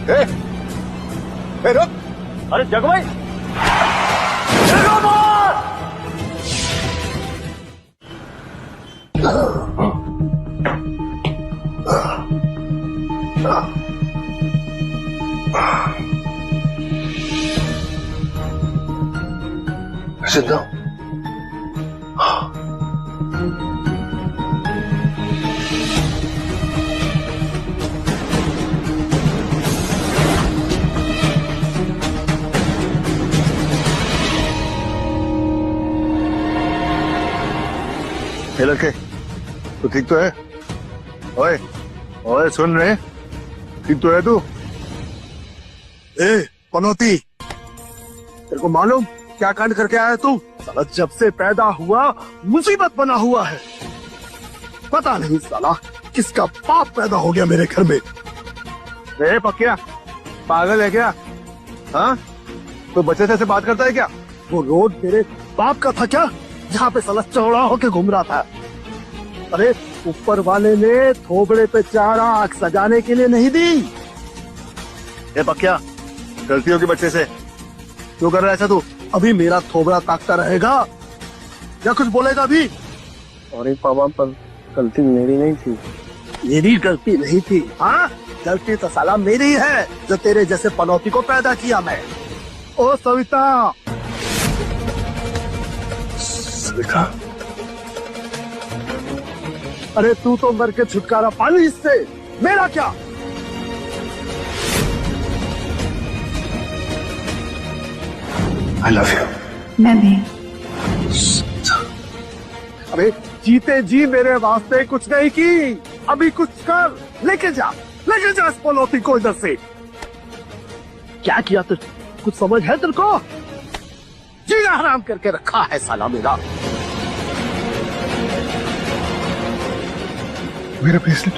ए, रुक। अरे जग भाई, जगो मार! Sit down. ये लड़के, तू ठीक तो है? ओए, ओए सुन रहे? ठीक तो है तू? ए, पनौती, तेरे को मालूम क्या कांड करके आया तू? साला जब से पैदा हुआ मुसीबत बना हुआ है। पता नहीं साला किसका पाप पैदा हो गया मेरे घर में। ए पक्या, पागल है क्या? हाँ, तो बच्चे से बात करता है क्या? वो रोड तेरे बाप का था क्या, जहाँ पे साला चौड़ा होके घूम रहा था? अरे ऊपर वाले ने थोबड़े पे 4 आंख सजाने के लिए नहीं दी। ए पक्या, गलती होगी बच्चे से, क्यों कर रहा है ऐसा तू? अभी मेरा थोबड़ा ताकता रहेगा या कुछ बोलेगा अभी? अरे पापा, पर गलती मेरी नहीं थी। मेरी गलती नहीं थी? हाँ, गलती तो साला मेरी है जो तेरे जैसे पनौती को पैदा किया मैं। ओ सविता, सविता, अरे तू तो मर के छुटकारा पा ली इससे, मेरा क्या? I love you. मैं भी। अरे जीते जी मेरे वास्ते कुछ नहीं की, अभी कुछ कर, लेके जा इस पनौती को इधर से। क्या किया तू? कुछ समझ है तेरे को? जीना हराम करके रखा है साला मेरा। मेरा ब्रेसलेट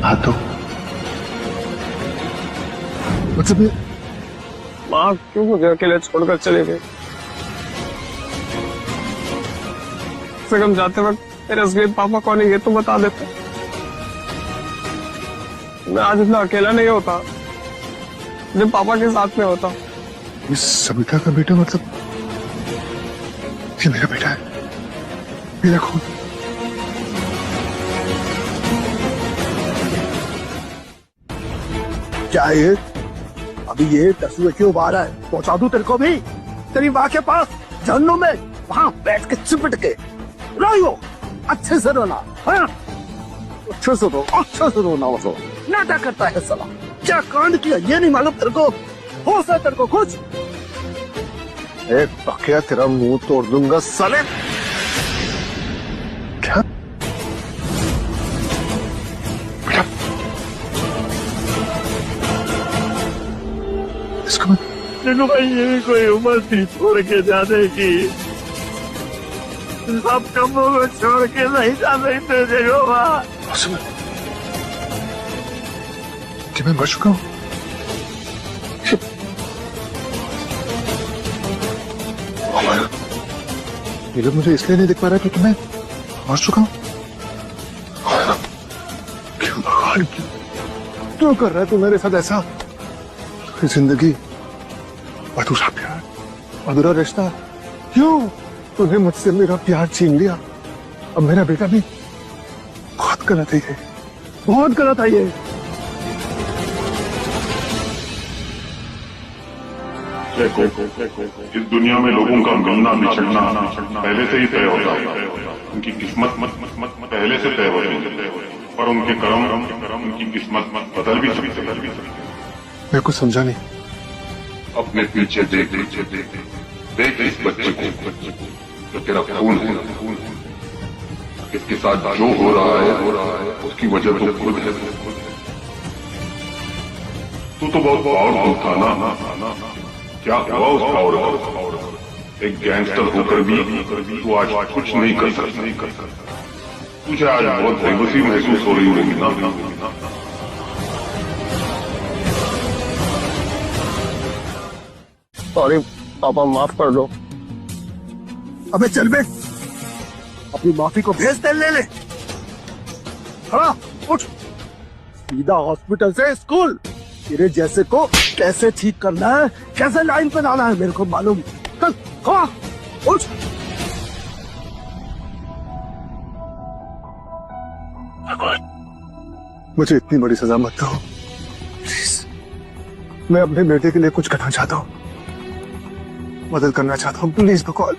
हाथ दो। मतलब माँ क्यों मुझे अकेले छोड़कर चले गए? हम जाते वक्त मेरे असली पापा कौन है ये तो बता देते, मैं आज इतना अकेला नहीं होता जब पापा के साथ में होता। इस सविता का बेटा मतलब ये मेरा बेटा है, मेरा खून। क्या है ये? अभी ये टसुए क्यों बाहर है? पहुंचा दूं तेरे को भी तेरी माँ के पास जहन्नुम में, वहां बैठ के चिपट के रोइयो। अच्छे से रोना, हाँ? अच्छे से रो, अच्छे से रोना। वो नाटक करता है साला। क्या कांड किया ये नहीं मालूम तेरे को? होश है तेरे को कुछ? एक पक्या तेरा मुंह तोड़ दूंगा साले। क्या? इसको देखो भाई, ये भी कोई उम्र थी छोड़ के जाने की। सब कमों को छोड़ के नहीं जा सकते देखो माँ। कि मैं मर चुका हूँ? ये लोग मुझे इसलिए नहीं दिख पा रहा क्योंकि मैं मर चुका हूँ। क्यों भगवान, क्यों कर रहा है तू मेरे साथ ऐसा? जिंदगी, अधूरा प्यार, अधूरा रिश्ता, क्यों तूने मुझसे मेरा प्यार छीन लिया? अब मेरा बेटा भी बहुत गलत है ये, बहुत गलत है ये। इस दुनिया में लोगों का मिलना बिछड़ना पहले से ही तय होता है। उनकी किस्मत पहले से तय होती है, पर उनके कर्म उनकी किस्मत बदल भी सकते हैं। मैं कुछ समझा नहीं। अपने पीछे देख इस बच्चे को जो तेरा खून है। इसके साथ जो हो रहा है उसकी वजह तो खुद है। तू तो बहुत पावरफुल था ना, क्या हुआ उस पावर का? एक गैंगस्टर होकर भी तू आज कुछ नहीं कर सकता। तुझे आज बहुत बेबसी महसूस हो रही होगी ना? सॉरी पापा, माफ कर दो। अबे चल बे, अपनी माफी को भेज दे, ले खड़ा उठ, सीधा हॉस्पिटल से स्कूल, तेरे जैसे को कैसे ठीक करना है, कैसे लाइन पे लाना है मेरे को मालूम। चल खा उठ। भगवान मुझे इतनी बड़ी सजा मत दो प्लीज। मैं अपने बेटे के लिए कुछ करना चाहता हूँ, मदद करना चाहता हूँ। प्लीज भगवान,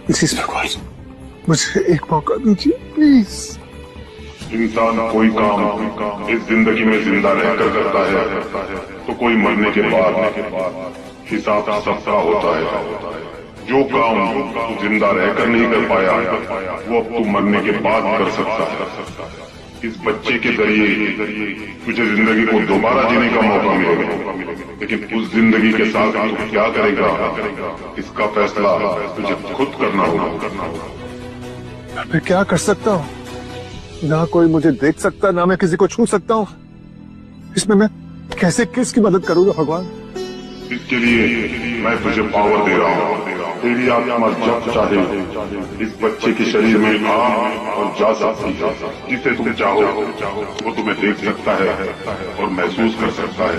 प्लीज भगवान मुझे एक मौका दीजिए प्लीज। इंसान कोई काम इस जिंदगी में जिंदा रहकर करता है तो कोई मरने के बाद हिसाब सबका होता है। जो काम तू जिंदा रहकर नहीं कर पाया वो अब तू मरने के बाद कर सकता है। इस बच्चे के जरिए तुझे जिंदगी को दोबारा जीने का मौका मिलेगा, लेकिन उस जिंदगी के साथ तू क्या करेगा इसका फैसला तुझे खुद करना होगा। मैं क्या कर सकता हूँ? ना कोई मुझे देख सकता, ना मैं किसी को छू सकता हूँ। इसमें मैं कैसे किसकी मदद करूंगा भगवान? इसके लिए मैं तुझे पावर दे रहा हूँ। तेरी आत्मा जब चाहे इस बच्चे के शरीर में आ और जा सकती है। जिसे तुम चाहो वो तुम्हें देख सकता है और महसूस कर सकता है।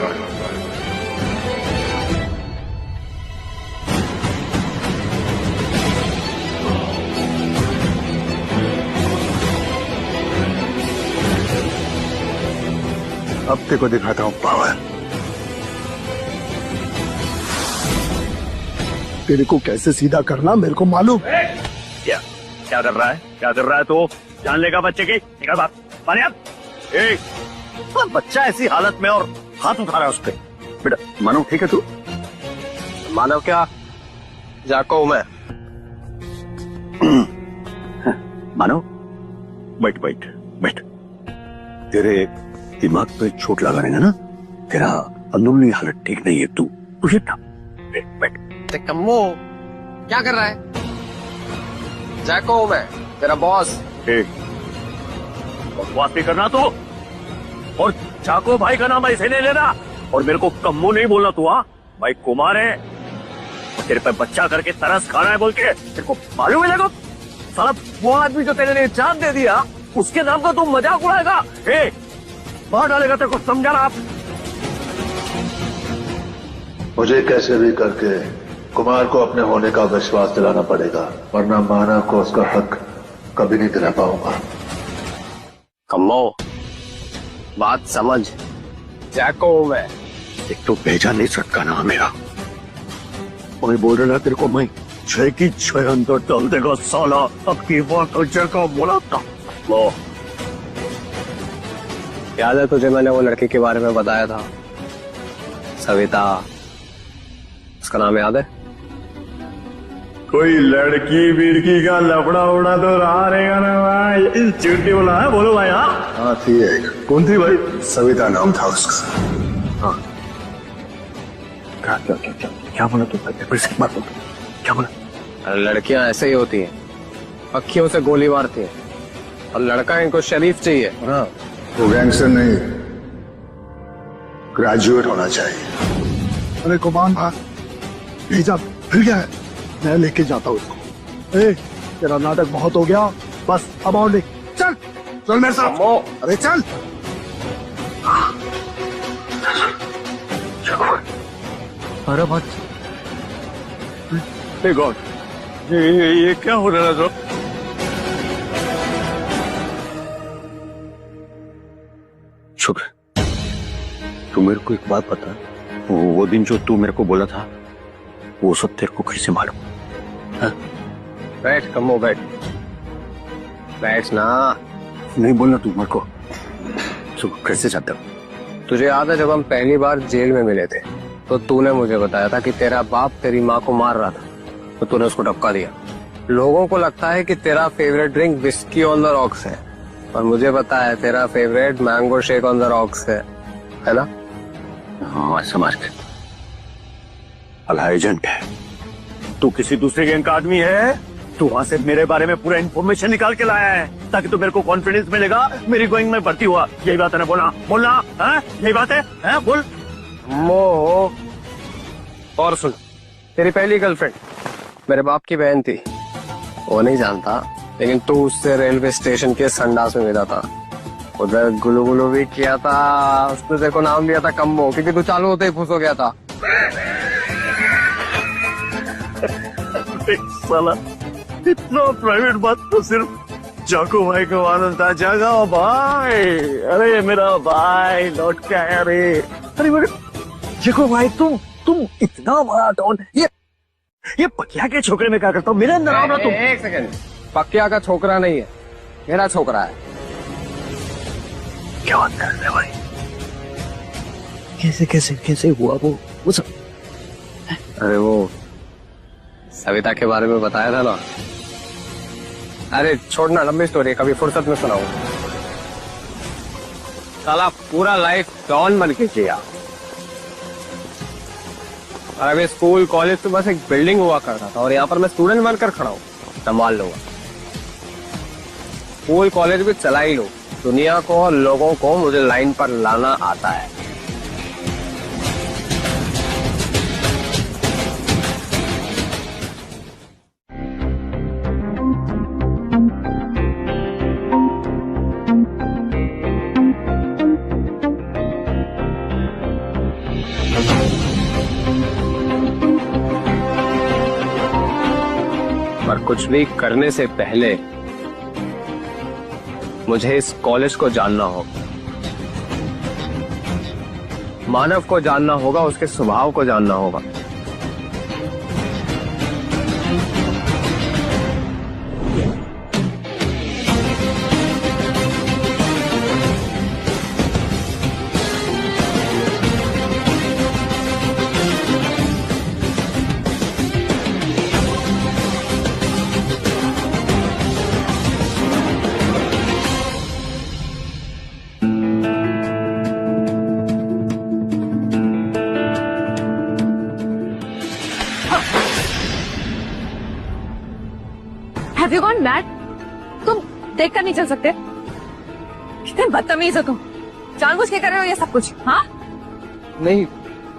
अब तेरे को दिखाता हूँ पावर। तेरे को कैसे सीधा करना मेरे को मालूम। क्या क्या कर रहा है? क्या कर रहा है? तो जान लेगा बच्चे की। निकल बात पानी अब। बच्चा ऐसी हालत में और हाथ उठा रहा है उस पे। बेटा मानो ठीक है तू? मानव क्या, जाको हूं मैं। मानो बैठ बैठ बैठ। तेरे दिमाग पे चोट लगा रहेगा ना, तेरा अंदरूनी हालत ठीक नहीं है। तू तुझे बैठ बैठ। कम्मो क्या कर रहा है? जैको हूं मैं, तेरा बॉस। बकवास नहीं करना तू, और चाको भाई का नाम ऐसे नहीं लेना, और मेरे को कम्मो नहीं बोलना तू। हाँ भाई कुमार है, तेरे पे बच्चा करके तरस खाना है बोल के तेरे को मालूम है? लगो साला वो आदमी जो तेरे लिए जान दे दिया उसके नाम का तू मजाक उड़ाएगा। बाहर डालेगा तेरे को, समझा ना? आप मुझे कैसे भी करके कुमार को अपने होने का विश्वास दिलाना पड़ेगा, वरना मानव को उसका हक कभी नहीं दिला पाऊंगा। कम्मो बात समझ, जैको हूं मैं। एक तो भेजा नहीं सकता ना मेरा, मैं बोल रहा तेरे को, मैं 6 की 6 अंदर डाल देगा साला। अब की बात जगह बोला था वो याद है तुझे? मैंने वो लड़की के बारे में बताया था, सविता, उसका नाम याद है? कोई लड़की बिड़की का लफड़ा उड़ा तो रहा रहेगा ना भाई। चुट्टी बोला है, बोलो भाई। हाँ थी एक। कौन थी भाई? सविता नाम था उसका। हाँ क्या क्या क्या क्या क्या बोला तू? क्या बोला? लड़कियां ऐसे ही होती हैं, अखियों से गोली मारती हैं, और लड़का इनको शरीफ चाहिए। हाँ वो गैंगस्टर नहीं, ग्रेजुएट होना चाहिए। अरे कुमान भाई भेजा फिर गया है, मैं लेके जाता हूँ उसको। तेरा नाटक बहुत हो गया, बस अब और नहीं। चल चल मेरे साथ। अरे चल। अरे बात गॉड, ये क्या हो रहा है? शुक्र तू मेरे को एक बात बता, वो दिन जो तू मेरे को बोला था वो सब तेरे को कैसे मालूम? बैठ कम्मो, बैठ बैठ ना। नहीं बोलना तू मेरे को। कैसे जाता? तुझे याद है जब हम पहली बार जेल में मिले थे तो तूने मुझे बताया था कि तेरा बाप तेरी माँ को मार रहा था, तो तूने उसको धक्का दिया। लोगों को लगता है कि तेरा favourite drink whisky on the rocks है, और मुझे पता है तेरा favourite mango shake on the rocks है ना? हाँ समझ गए। अला एजेंट है तू, किसी दूसरे गैंग का आदमी है। तू वहां से मेरे बारे में पूरा इन्फॉर्मेशन निकाल के लाया है ताकि तू मेरे को कॉन्फिडेंस मिलेगा मेरी गोइंग में भर्ती हुआ। यही बात है ना? बोलना है? यही बात है? बोल। मो और सुन, तेरी पहली गर्लफ्रेंड मेरे बाप की बहन थी, वो नहीं जानता, लेकिन तू उससे रेलवे स्टेशन के संडास में मिला था। उधर गुलू गुलू भी किया था, उसने तेरे को नाम दिया था कम्बो, क्योंकि तू चालू होते ही खुश हो गया था। साला इतना प्राइवेट बात तो सिर्फ जाको भाई को मालूम था। जागा भाई, अरे मेरा भाई लौट के आया रे। अरे मेरे जाको भाई, तुम इतना बड़ा डॉन, ये पकिया के छोकरे में क्या करता हूँ? मेरे अंदर आओ ना तुम। एक सेकंड, पकिया का छोकरा नहीं है, मेरा छोकरा है। क्या बात कर रहे भाई? कैसे कैसे कैसे हुआ वो सब? अरे वो सविता के बारे में बताया था ना। अरे छोड़ना, लंबी स्टोरी, कभी फुर्सत में सुनाऊं। साला पूरा लाइफ डॉन बन के जिया, और अभी स्कूल कॉलेज तो बस एक बिल्डिंग हुआ करता था, और यहाँ पर मैं स्टूडेंट बनकर खड़ा हूँ, संभाल लूंगा। स्कूल कॉलेज भी चला ही लो, दुनिया को और लोगों को मुझे लाइन पर लाना आता है। पर कुछ भी करने से पहले मुझे इस कॉलेज को जानना होगा, मानव को जानना होगा, उसके स्वभाव को जानना होगा। Have you gone mad? तुम देख कर नहीं चल सकते? कितने बदतमीज हो तुम, जानबूझ के कर रहे हो ये सब कुछ? हाँ, नहीं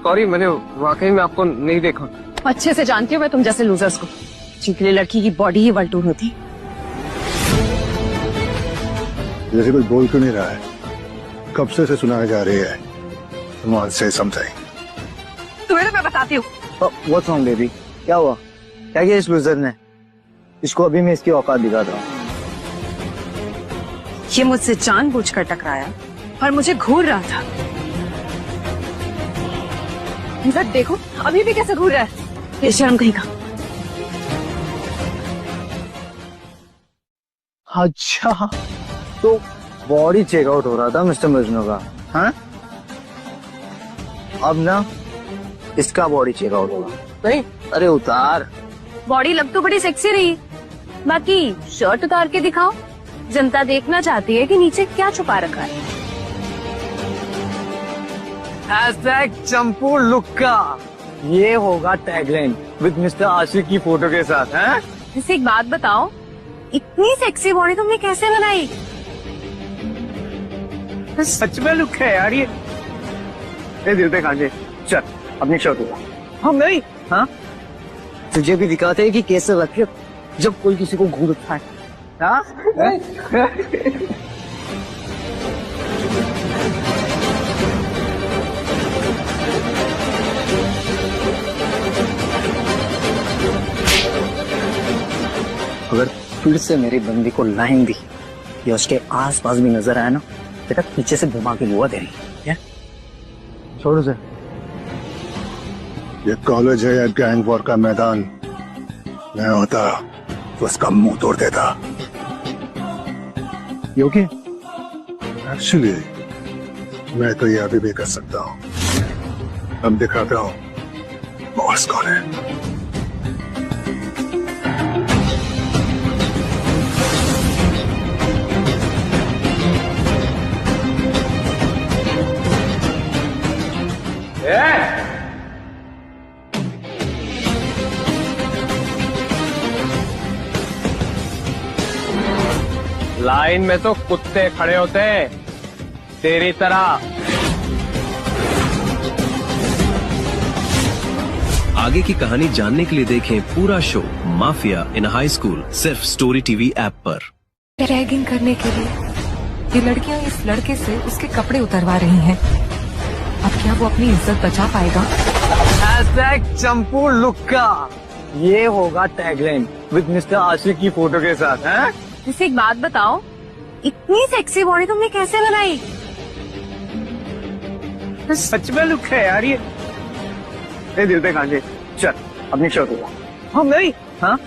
सॉरी, मैंने वाकई में आपको नहीं देखा। अच्छे से जानती हूँ मैं तुम जैसे लूजर्स को, जिनके लिए लड़की की बॉडी ही वल्टूर होती। जैसे कोई बोल क्यों नहीं रहा है? कब से सुनाई जा रही है? Come on, say something. तुम्हें तो मैं बताती हूँ। What's wrong, baby? क्या हुआ? क्या किया इस लूजर ने? इसको अभी मैं इसकी औकात दिखाता हूँ। ये मुझसे जानबूझकर टकराया और मुझे घूर रहा था। इनफैक्ट देखो अभी भी कैसे घूर रहा है, बेशर्म कहीं का। अच्छा, तो बॉडी चेकआउट हो रहा था मिस्टर मजनू का, हाँ? अब ना इसका बॉडी चेकआउट होगा। नहीं, अरे उतार। बॉडी लग तो बड़ी सेक्सी रही, बाकी शर्ट उतार के दिखाओ, जनता देखना चाहती है कि नीचे क्या छुपा रखा है। चंपू लुक का ये होगा टैगलाइन विद मिस्टर आशिक की फोटो के साथ, हैं? जैसे एक बात बताओ, इतनी सेक्सी बॉडी तुमने कैसे बनाई? सच में लुक है यार ये। दिल पे कांटे, चल अपनी शर्ट उतार। हम नहीं, हाँ तुझे भी दिखाते हैं कि कैसे रखे जब कोई किसी को घूरता है, हाँ? अगर फिर से मेरी बंदी को लाइन दी या उसके आसपास भी नजर आया ना, बेटा पीछे से घुमा के बुआ दे रही है। छोड़ो सर। ये कॉलेज है या गैंग वॉर का मैदान? मैं होता तो उसका मुंह तोड़ देता। योगी एक्चुअली मैं तो ये अभी भी कर सकता हूँ। अब दिखाता हूँ बॉस कौन है। लाइन में तो कुत्ते खड़े होते हैं तेरी तरह। आगे की कहानी जानने के लिए देखें पूरा शो माफिया इन हाई स्कूल सिर्फ स्टोरी टीवी ऐप पर। रैगिंग करने के लिए ये लड़कियां इस लड़के से उसके कपड़े उतरवा रही हैं। अब क्या वो अपनी इज्जत बचा पाएगा? चंपू लुक्का, ये होगा टैगलाइन विद मिस्टर आशिक की फोटो के साथ। हैं? जैसे एक बात बताओ, इतनी सेक्सी बॉडी तुमने कैसे बनाई? सच में लुक है यार ये दिल पे खांचे। चल अपनी शर्ट उतार। हम नहीं, हाँ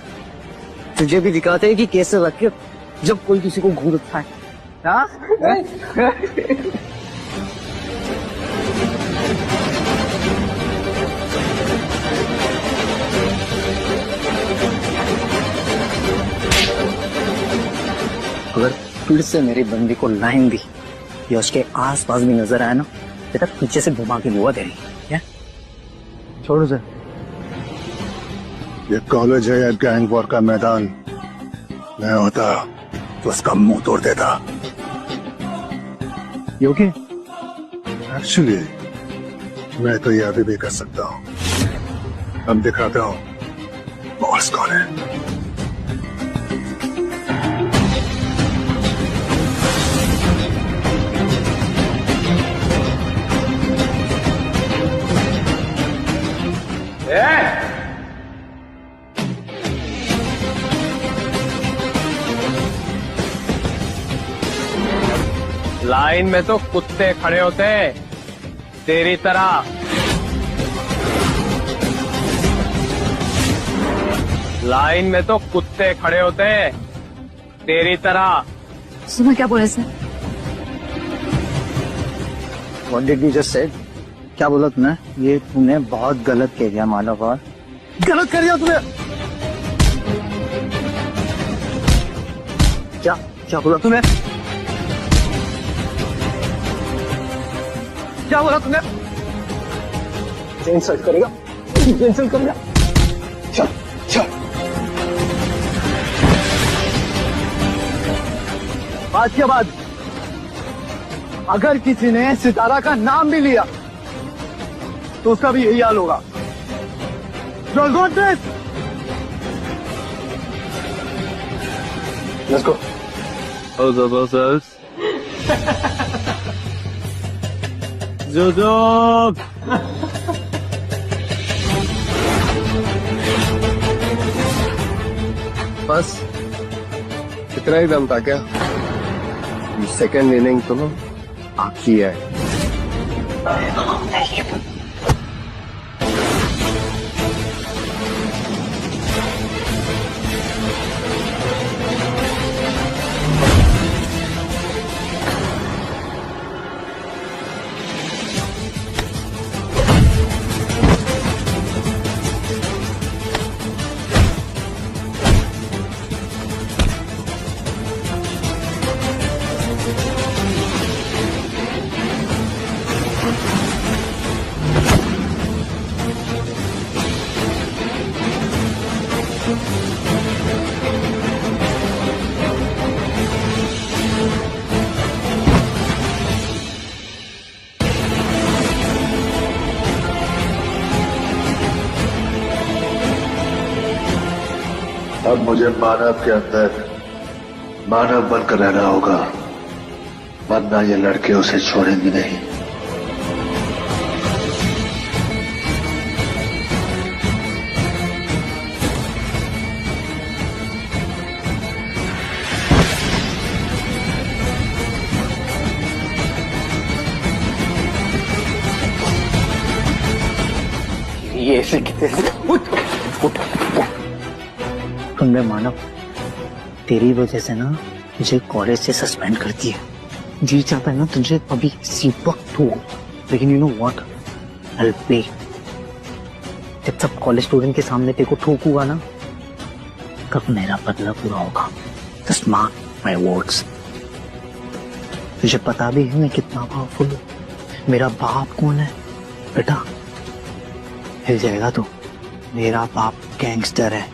तुझे भी दिखाते हैं कि कैसे रखे जब कोई किसी को घूरता है। हाँ अगर फिर से मेरी बंदी को लाइन दी या उसके आस पास भी नजर आया ना, बेटा पीछे से घुमा के बुआ दे रही है। छोड़ो सर। ये कॉलेज है या गैंग वॉर का मैदान? मैं होता तो उसका मुंह तोड़ देता। ये ओके? एक्चुअली मैं तो ये अभी भी कर सकता हूँ। अब दिखाता हूँ बॉस कौन है। लाइन में तो कुत्ते खड़े होते हैं तेरी तरह। लाइन में तो कुत्ते खड़े होते हैं तेरी तरह। सुनो क्या बोले sir? What did you just say? क्या बोला तूने? ये तूने बहुत गलत कह दिया मानव। और गलत कर दिया तूने। क्या क्या बोला तूने? क्या बोला तूने? इंसल्ट करेगा? इंसल्ट करेगा? चल चल। आज के बाद अगर किसी ने सितारा का नाम भी लिया तो उसका भी यही हाल होगा। Let's go. बस इतना ही दम था क्या? सेकेंड इनिंग तो बाकी है। अब मुझे मानव के अंदर मानव बनकर रहना होगा, वरना ये लड़के उसे छोड़ेंगे नहीं। ये ऐसे कितने उठ उठ। सुन बे मानव, तेरी वजह से ना मुझे कॉलेज से सस्पेंड कर दिया। जी चाहता है ना तुझे अभी इसी वक्त हो, लेकिन यू नो व्हाट, आई पे। जब सब कॉलेज स्टूडेंट के सामने तेरे को ठोकूंगा ना, कब मेरा बदला पूरा होगा। Just mark my words. तुझे पता भी है मैं कितना पावरफुल हूँ। मेरा बाप कौन है बेटा? हिल जाएगा तू। मेरा बाप गैंगस्टर है।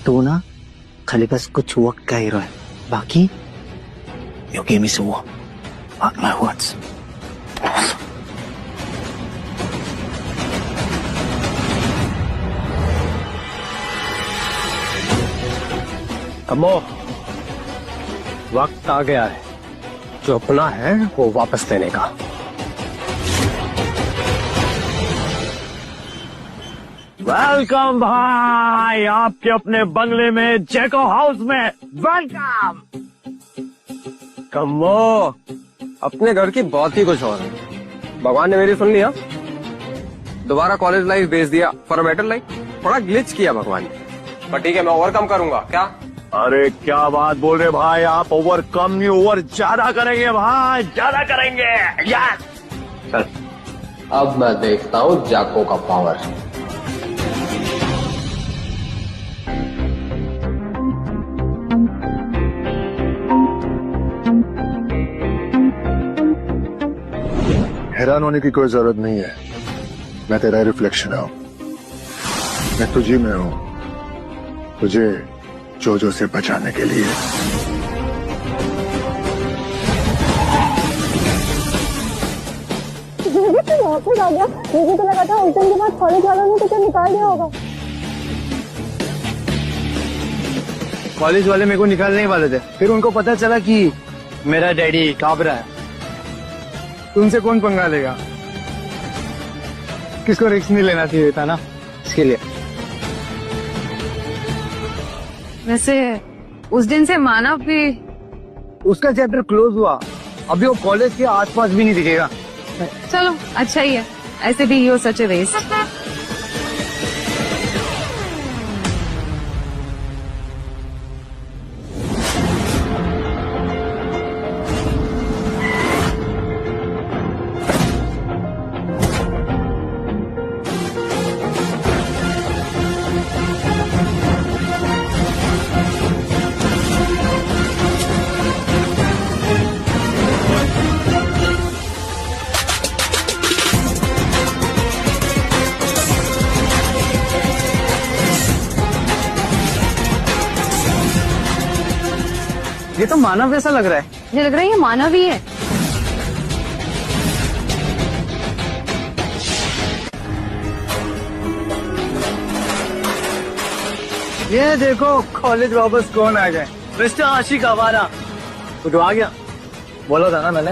तू ना खाली बस कुछ वक्त का हीरो है, बाकी you game is over. Mark my words. कमो, वक्त आ गया है जो अपना है वो वापस देने का। वेलकम भाई, आपके अपने बंगले में, जैको हाउस में। वेलकम। कम्बो, अपने घर की बात ही कुछ और है। भगवान ने मेरी सुन लिया, दोबारा कॉलेज लाइफ भेज दिया फॉर बेटर लाइफ। थोड़ा ग्लिच किया भगवान ने, पर ठीक है, मैं ओवरकम करूंगा। क्या? अरे क्या बात बोल रहे भाई, आप ओवर कम नहीं, ओवर ज्यादा करेंगे भाई, ज्यादा करेंगे। यस। चल, अब मैं देखता हूँ जाको का पावर। हैरान होने की कोई जरूरत नहीं है, मैं तेरा रिफ्लेक्शन हूं। मैं तुझी में हूं, तुझे जोजो से बचाने के लिए। मुझे तो लगा था उस दिन के बाद कॉलेज वालों ने तुझे निकाल दिया होगा। कॉलेज वाले मेरे को निकालने ही वाले थे, फिर उनको पता चला कि मेरा डैडी काबरा है। तुमसे कौन पंगा लेगा? किसको रिस्क नहीं लेना चाहिए था ना, इसके लिए। वैसे उस दिन से मानव भी, उसका चैप्टर क्लोज हुआ, अभी वो कॉलेज के आसपास भी नहीं दिखेगा। चलो अच्छा ही है, ऐसे भी यू सच ए वेस्ट। ये तो मानव जैसा लग रहा है। मुझे लग रहा है ये मानव ही है। ये देखो कॉलेज वापस कौन आ गए, मिस्टर आशिक आवारा। वो तो आ गया, बोला था ना मैंने।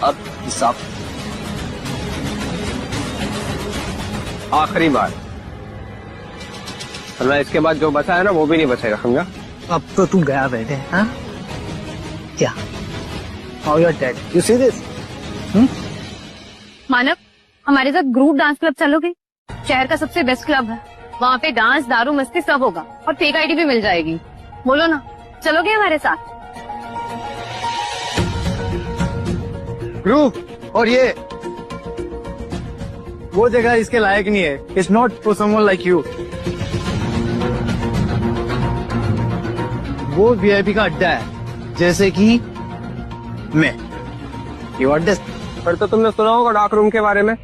अब हिसाब आखिरी बार, वरना इसके बाद जो बचा है ना वो भी नहीं बचेगा, समझा? अब तो तुम गया बैठे, हाँ? क्या? How you're dead? You see this? मानव, हमारे साथ ग्रुप डांस क्लब चलोगे? शहर का सबसे बेस्ट क्लब है, वहाँ पे डांस, दारू, मस्ती सब होगा और फेक आईडी भी मिल जाएगी। बोलो ना, चलोगे हमारे साथ? ग्रुप और ये वो जगह इसके लायक नहीं है। It's not for someone like you. वो वीआईपी का अड्डा है, जैसे कि मैं। You understand? पर तो तुमने सुना होगा डार्क रूम के बारे में,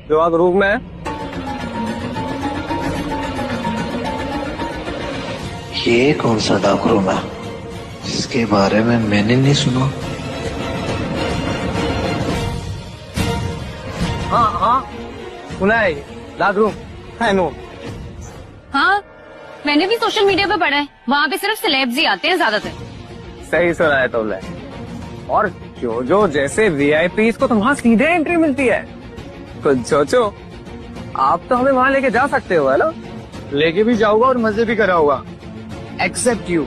जो आज रूम में है। ये कौन सा डार्क रूम है जिसके बारे में मैंने नहीं सुना? हाँ हाँ सुना है, डार्क रूम। I know. हाँ, मैंने भी सोशल मीडिया पे पढ़ा है, वहाँ पे सिर्फ सेलेब्स ही आते हैं ज्यादातर। सही सुना है तुमने। और जो जैसे वीआईपी को तो वहाँ सीधे एंट्री मिलती है। तो जोजो, आप तो हमें वहाँ लेके जा सकते हो, है ना? लेके भी जाऊंगा और मजे भी कराऊंगा, एक्सेप्ट यू।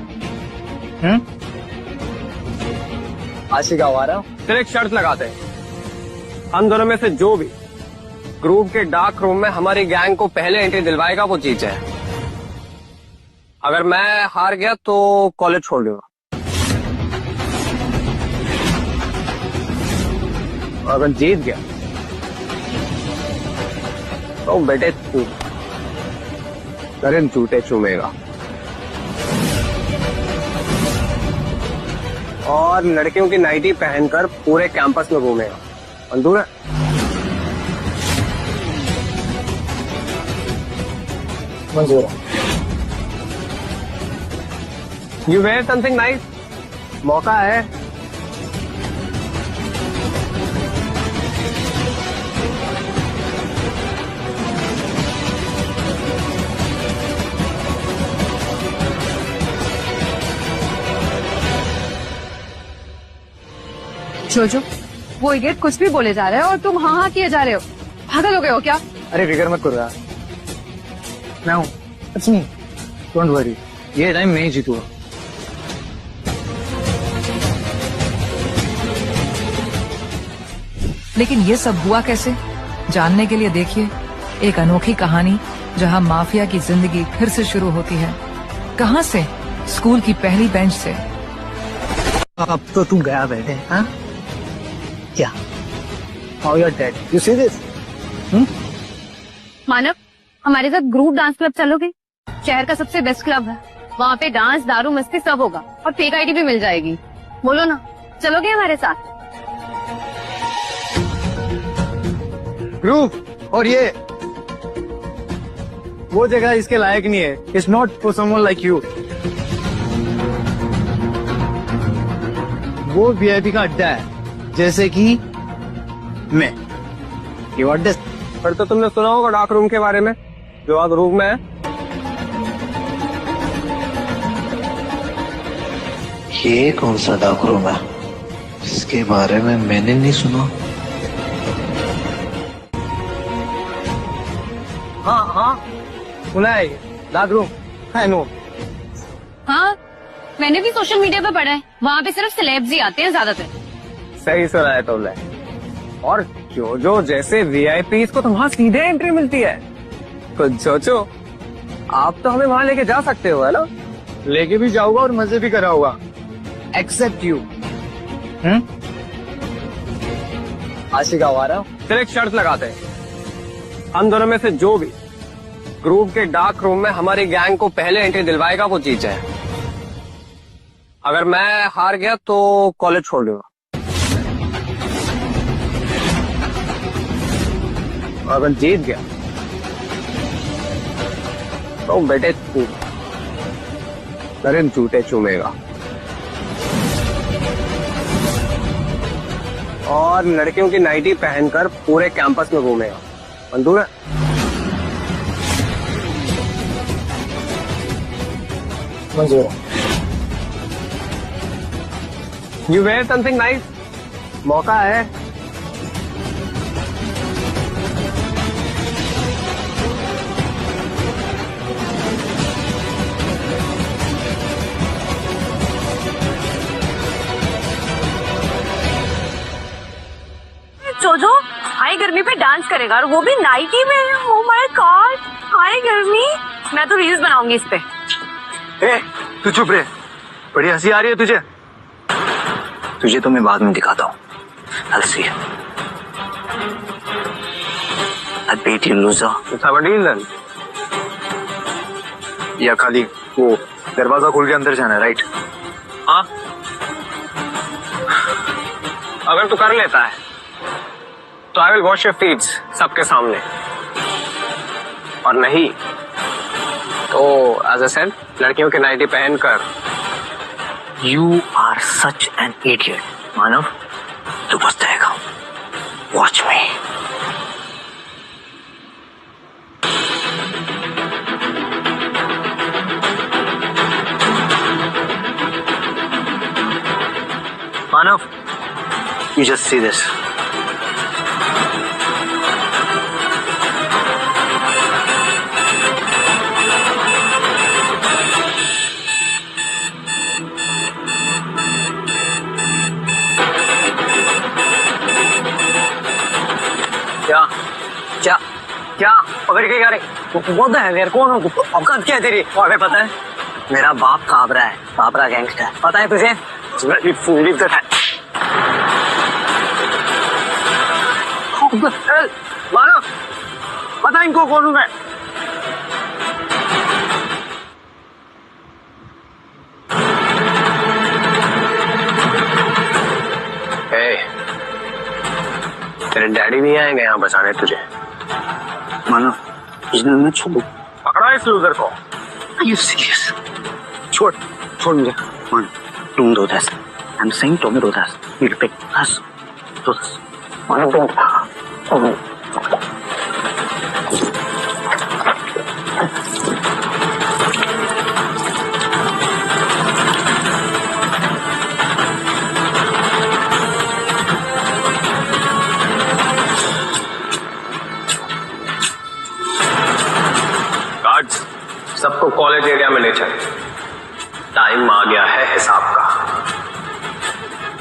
आशिक आवारा। फिर एक शर्त लगाते हैं, हम दोनों में से जो भी ग्रुप के डार्क रूम में हमारी गैंग को पहले एंट्री दिलवाएगा वो जीत जाए। अगर मैं हार गया तो कॉलेज छोड़ दूंगा। अगर जीत गया तो बेटे तू तेरे जूते चूमेगा और लड़कियों की नाइटी पहनकर पूरे कैंपस में घूमेगा। मंजूर है? मंजूर है। You wear something nice? मौका है। जोजो, वो इडियट कुछ भी बोले जा रहे हो और तुम हाँ हाँ किए जा रहे हो। पागल हो गए हो क्या? अरे फिक्र मत करो यार, मैं हूँ। डोंट वरी, ये टाइम मैं ही जीतूंगा। लेकिन ये सब हुआ कैसे, जानने के लिए देखिए एक अनोखी कहानी जहां माफिया की जिंदगी फिर से शुरू होती है। कहां से? स्कूल की पहली बेंच से। अब तो तू गया बैठे, हाँ? क्या? How you're dead? You see this? मानव, हमारे साथ ग्रुप डांस क्लब चलोगे? शहर का सबसे बेस्ट क्लब है। वहाँ पे डांस, दारू, मस्ती सब होगा और फेक आईडी भी मिल जाएगी। बोलो ना, चलोगे हमारे साथ? ग्रुप और ये वो जगह इसके लायक नहीं है। It's not for someone like you. वो वीआईपी का अड्डा है, जैसे कि मैं। You want this? पर तो तुमने सुना होगा डार्क रूम के बारे में, जो आज रूम में है। ये कौन सा डार्क रूम है इसके बारे में मैंने नहीं सुना। हाँ सुना है ये डार्क रूम। I know. हाँ, मैंने भी सोशल मीडिया पे पढ़ा है, वहाँ पे सिर्फ सेलेब्स ही आते हैं ज्यादातर। सही सुना है तुमने। और जो जैसे वीआईपी को तो वहाँ सीधे एंट्री मिलती है। तो जोजो, आप तो हमें वहाँ लेके जा सकते हो, है ना? लेके भी जाऊंगा और मजे भी कराऊंगा। Accept you. आशिका आवारा। फिर एक शर्त लगाते हैं, हम दोनों में से जो भी ग्रुप के डार्क रूम में हमारी गैंग को पहले एंट्री दिलवाएगा वो जीत जाए। अगर मैं हार गया तो कॉलेज छोड़ दूंगा। अगर जीत गया तो बेटे तू नरेंद्र जूते चूमेगा और लड़कियों की नाइटी पहनकर पूरे कैंपस में घूमेगा। मंजूर है? मंजूर है। You wear something nice? मौका है। जोजो, हाई गर्मी पे डांस करेगा और वो भी नाइटी में। ओह माय गॉड, हाई गर्मी। मैं तो रील्स बनाऊंगी इस पे। ए, तू चुप रहे। बड़ी हंसी आ रही है तुझे। तुझे तो मैं बाद में दिखाता हूँ। I'll see you. I beat you, loser. या खाली वो दरवाजा खोल के अंदर जाना है, राइट? हाँ, अगर तू कर लेता है तो I will wash your feets सबके सामने, और नहीं तो एज अ सेड लड़कियों के नाइटी पहनकर। You are such an idiot, मानव। तू पछताएगा। Watch me. Manav, you just see this. क्या क्या पकड़ के क्या रे? वो तो है यार, कौन हो? औकात क्या है तेरी? और पता है मेरा बाप काबरा है, काबरा गैंगस्टर है, पता है तुझे? मानो पता इनको कौन हूं मैं? तेरे डैडी भी आएंगे यहाँ बचाने तुझे। मानो मैं छोड़। पकड़ा इस लूजर को। Are you serious? छोड़ मुझे। मान, तुम दो दस। I'm saying तुम दो दस। You pick us. दो दस। मानो तुम।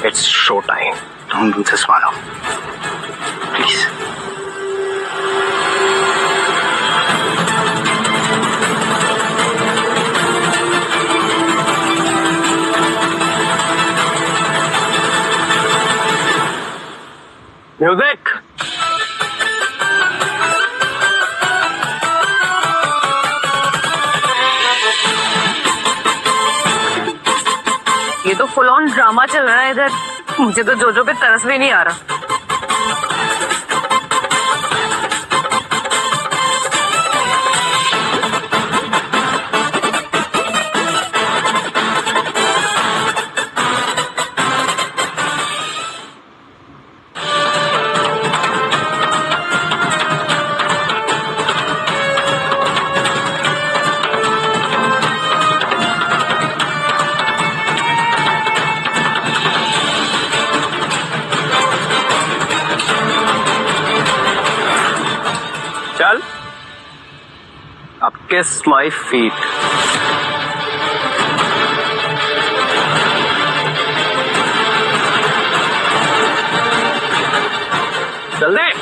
It's show time. Don't do this Manav, please. Music. ये तो फुल ऑन ड्रामा चल रहा है इधर। मुझे तो जोजो पे तरस भी नहीं आ रहा। चल अब किस माई फीट। चल दे।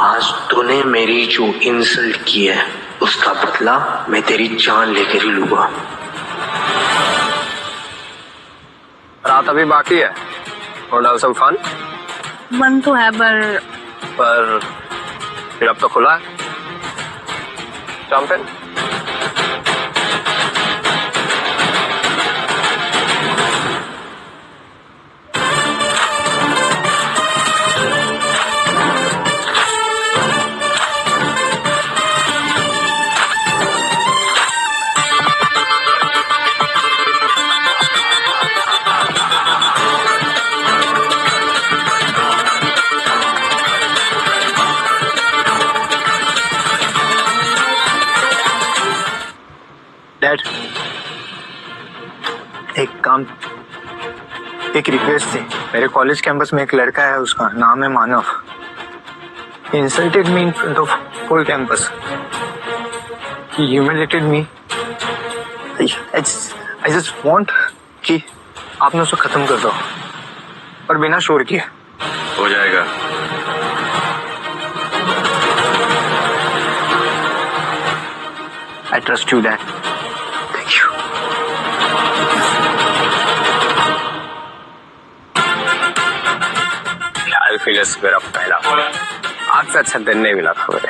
आज तूने मेरी जो इंसल्ट की है उसका बदला मैं तेरी जान लेकर ही लूंगा। रात अभी बाकी है। Wanna have some fun? मन तो है पर फिर अब तो खुला है। Jump in. डैड, एक रिक्वेस्ट थी। मेरे कॉलेज कैंपस में एक लड़का है, उसका नाम है मानव। He insulted me in front of full campus. He humiliated me. I just want कि आपने उसको खत्म कर दो, और बिना शोर किए। हो जाएगा। I trust you, Dad. Thank you. Phyllis मेरा पहला आज से अच्छा दिन नहीं मिला था मुझे।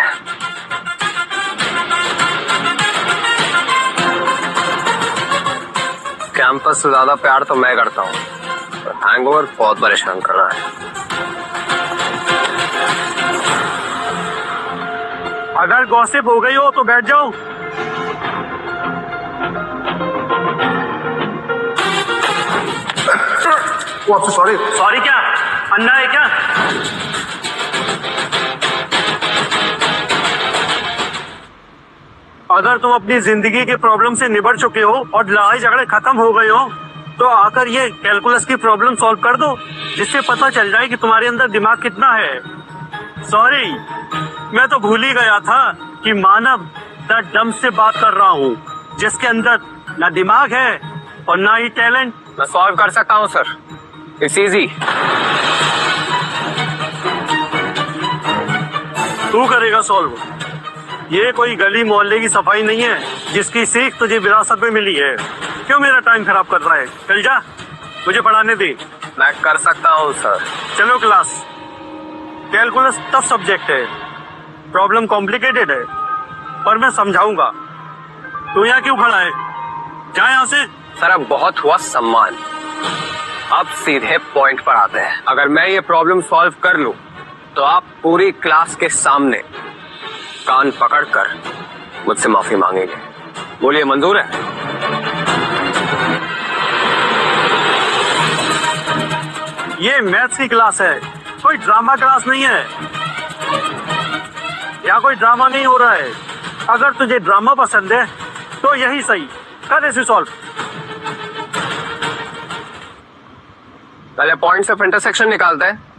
कैंपस से ज्यादा प्यार तो मैं करता हूँ, हैंगओवर बहुत परेशान कर रहा है। अगर गॉसिप हो गई हो तो बैठ जाओ। सॉरी। सॉरी क्या? अन्ना है क्या? अगर तुम अपनी जिंदगी के प्रॉब्लम से निबट चुके हो और लड़ाई झगड़े खत्म हो गए हो तो आकर ये कैलकुलस की प्रॉब्लम सॉल्व कर दो, जिससे पता चल जाए कि तुम्हारे अंदर दिमाग कितना है। सॉरी, मैं तो भूल ही गया था कि मानव द डम से बात कर रहा हूँ, जिसके अंदर ना दिमाग है और ना ही टैलेंट। मैं सॉल्व कर सकता हूँ सर, इट्स इजी। तू करेगा सॉल्व? ये कोई गली मोहल्ले की सफाई नहीं है जिसकी सीख तुझे विरासत में मिली है। क्यों मेरा टाइम खराब कर रहा है? चल जा, मुझे पढ़ाने दे। मैं कर सकता हूँ सर। चलो क्लास। कैलकुलस टफ सब्जेक्ट है, प्रॉब्लम कॉम्प्लिकेटेड है, पर मैं समझाऊंगा। तू यहाँ क्यों खड़ा है? जा यहाँ से। सर अब बहुत हुआ सम्मान, अब सीधे पॉइंट पर आते हैं। अगर मैं ये प्रॉब्लम सॉल्व कर लूं तो आप पूरी क्लास के सामने कान पकड़कर मुझसे माफी मांगेंगे। बोलिए, मंजूर है? ये मैथ्स की क्लास है, कोई ड्रामा क्लास नहीं है। यहाँ कोई ड्रामा नहीं हो रहा है। अगर तुझे ड्रामा पसंद है तो यही सही, कर इसे सॉल्व। पहले पॉइंट्स ऑफ इंटरसेक्शन निकालते हैं।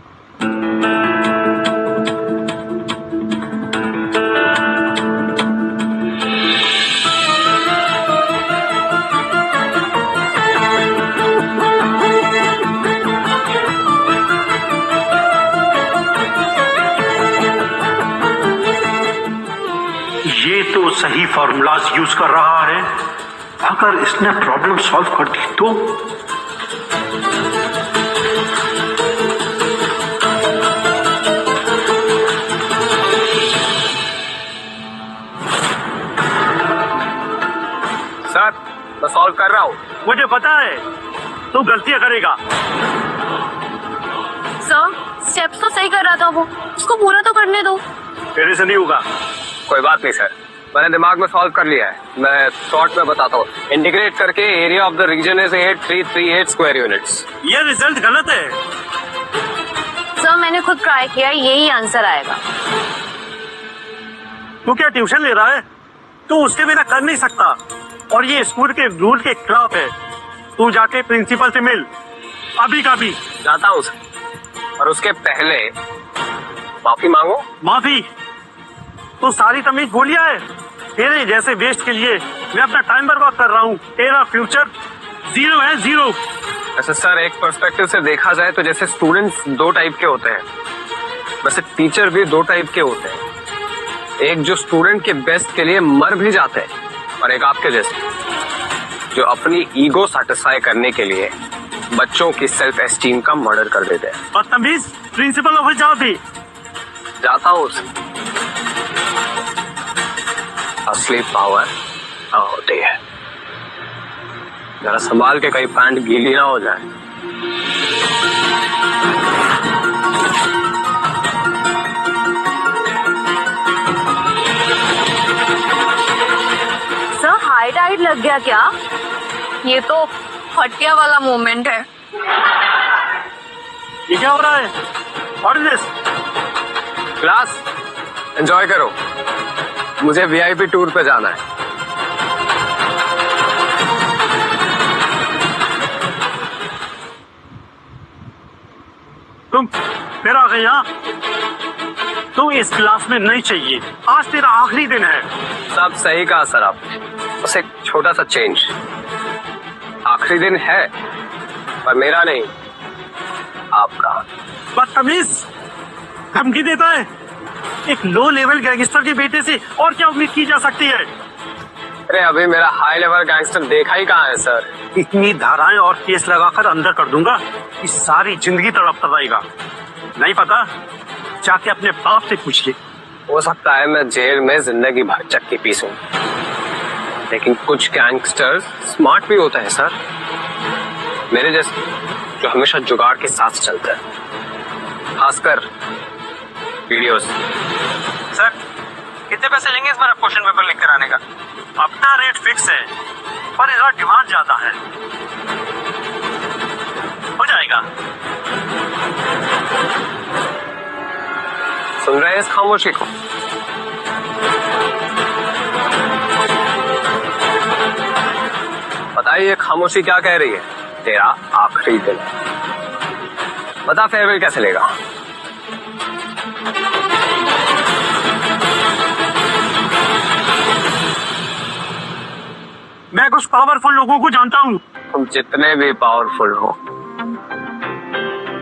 ये तो सही फॉर्मूलाज यूज कर रहा है। अगर इसने प्रॉब्लम सॉल्व कर दी तो सर मैं सॉल्व कर रहा हूँ। मुझे पता है तू गलतियां करेगा। सर स्टेप्स तो सही कर रहा था वो, उसको पूरा तो करने दो। तेरे से नहीं होगा। कोई बात नहीं सर, मैंने दिमाग में सॉल्व कर लिया है। मैं शॉर्ट में बताता हूँ। इंटीग्रेट करके area of the region is 8338 square units. ये रिजल्ट गलत है। सर मैंने खुद ट्राई किया, यही आंसर आएगा। तू क्या ट्यूशन ले रहा है? तू उसके बिना कर नहीं सकता, और ये स्कूल के रूल के खिलाफ है। तू जाके प्रिंसिपल से मिल अभी का भी। जाता हूँ सर, और उसके पहले माफी मांगो। माफी? तू सारी तमीज भूलिया है। तेरे जैसे वेस्ट के लिए मैं अपना टाइम बर्बाद कर रहा हूँ। तेरा फ्यूचर जीरो है, जीरो। वैसे सर एक पर्सपेक्टिव से देखा जाए तो जैसे स्टूडेंट्स दो टाइप के होते हैं, वैसे टीचर भी दो टाइप के होते हैं। एक जो स्टूडेंट के बेस्ट के लिए मर भी जाते हैं, और एक आपके जैसे जो अपनी ईगो सैटिस्फाई करने के लिए बच्चों की सेल्फ एस्टीम का मर्डर कर देते हैं। बदतमीज, प्रिंसिपल ऑफिस जाओ भी। जाता हूँ। असली पावर होती है। जरा संभाल के कहीं पैंट गीली ना हो जाए। सर हाई टाइड लग गया क्या? ये तो फटिया वाला मोमेंट है। ये क्या हो रहा है? What is this? Class enjoy करो, मुझे वीआईपी टूर पे जाना है। तुम फिर आ गए यहाँ? तुम इस क्लास में नहीं चाहिए। आज तेरा आखिरी दिन है। सब सही कहा सर आपने, बस एक छोटा सा चेंज। आखिरी दिन है पर मेरा नहीं, आपका। बदतमीज, धमकी देता है। एक लो लेवल गैंगस्टर के बेटे से और क्या उम्मीद की जा सकती है? अरे अभी मेरा हाई लेवल गैंगस्टर देखा ही कहाँ है सर। इतनी धाराएं और केस लगाकर अंदर कर दूंगा कि सारी जिंदगी तड़पता रहेगा। नहीं पता? जाके अपने बाप से पूछ ले। हो सकता है मैं जेल में जिंदगी भर चक्की पीसूं, लेकिन कुछ गैंगस्टर्स स्मार्ट भी होते हैं सर, मेरे जैसे, जो हमेशा जुगाड़ के साथ चलते हैं, खासकर वीडियोस। सर कितने पैसे लेंगे इस बार आप क्वेश्चन पेपर लिख कर आने का? अपना रेट फिक्स है, पर इस बार डिमांड ज्यादा है। हो जाएगा। सुन रहे हैं इस खामोशी को? बताइए खामोशी क्या कह रही है? तेरा आखिरी दिन। बता फेयरवेल कैसे लेगा? मैं कुछ पावरफुल लोगों को जानता हूँ। तुम जितने भी पावरफुल हो,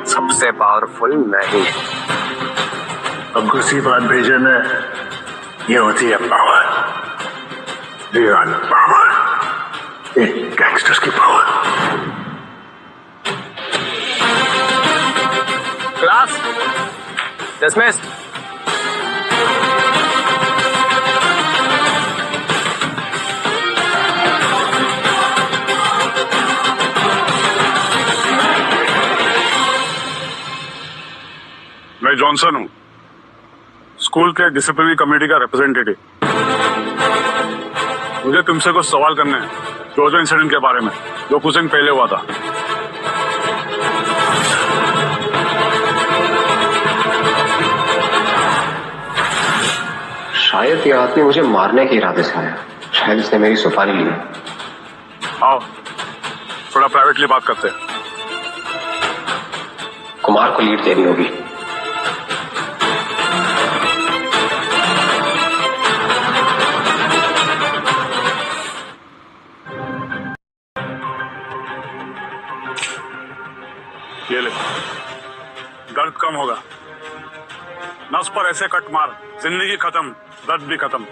सबसे पावरफुल मैं ही। अब गुस्सी बात भेजे में ये होती है पावर, रियल पावर, एक गैंगस्टर्स की पावर। Class dismiss. मैं जॉनसन हूँ, स्कूल के डिसिप्लिनरी कमेटी का रिप्रेजेंटेटिव। मुझे तुमसे कुछ सवाल करने हैं जोजो इंसिडेंट के बारे में, जो कुछ दिन पहले हुआ था। शायद ये आदमी मुझे मारने के इरादे से आया। शायद इसने मेरी सुपारी ली। आओ थोड़ा प्राइवेटली बात करते हैं। कुमार को लीड देनी होगी। ये ले, दर्द कम होगा। नस पर ऐसे कट मार, जिंदगी खत्म, दर्द भी खत्म,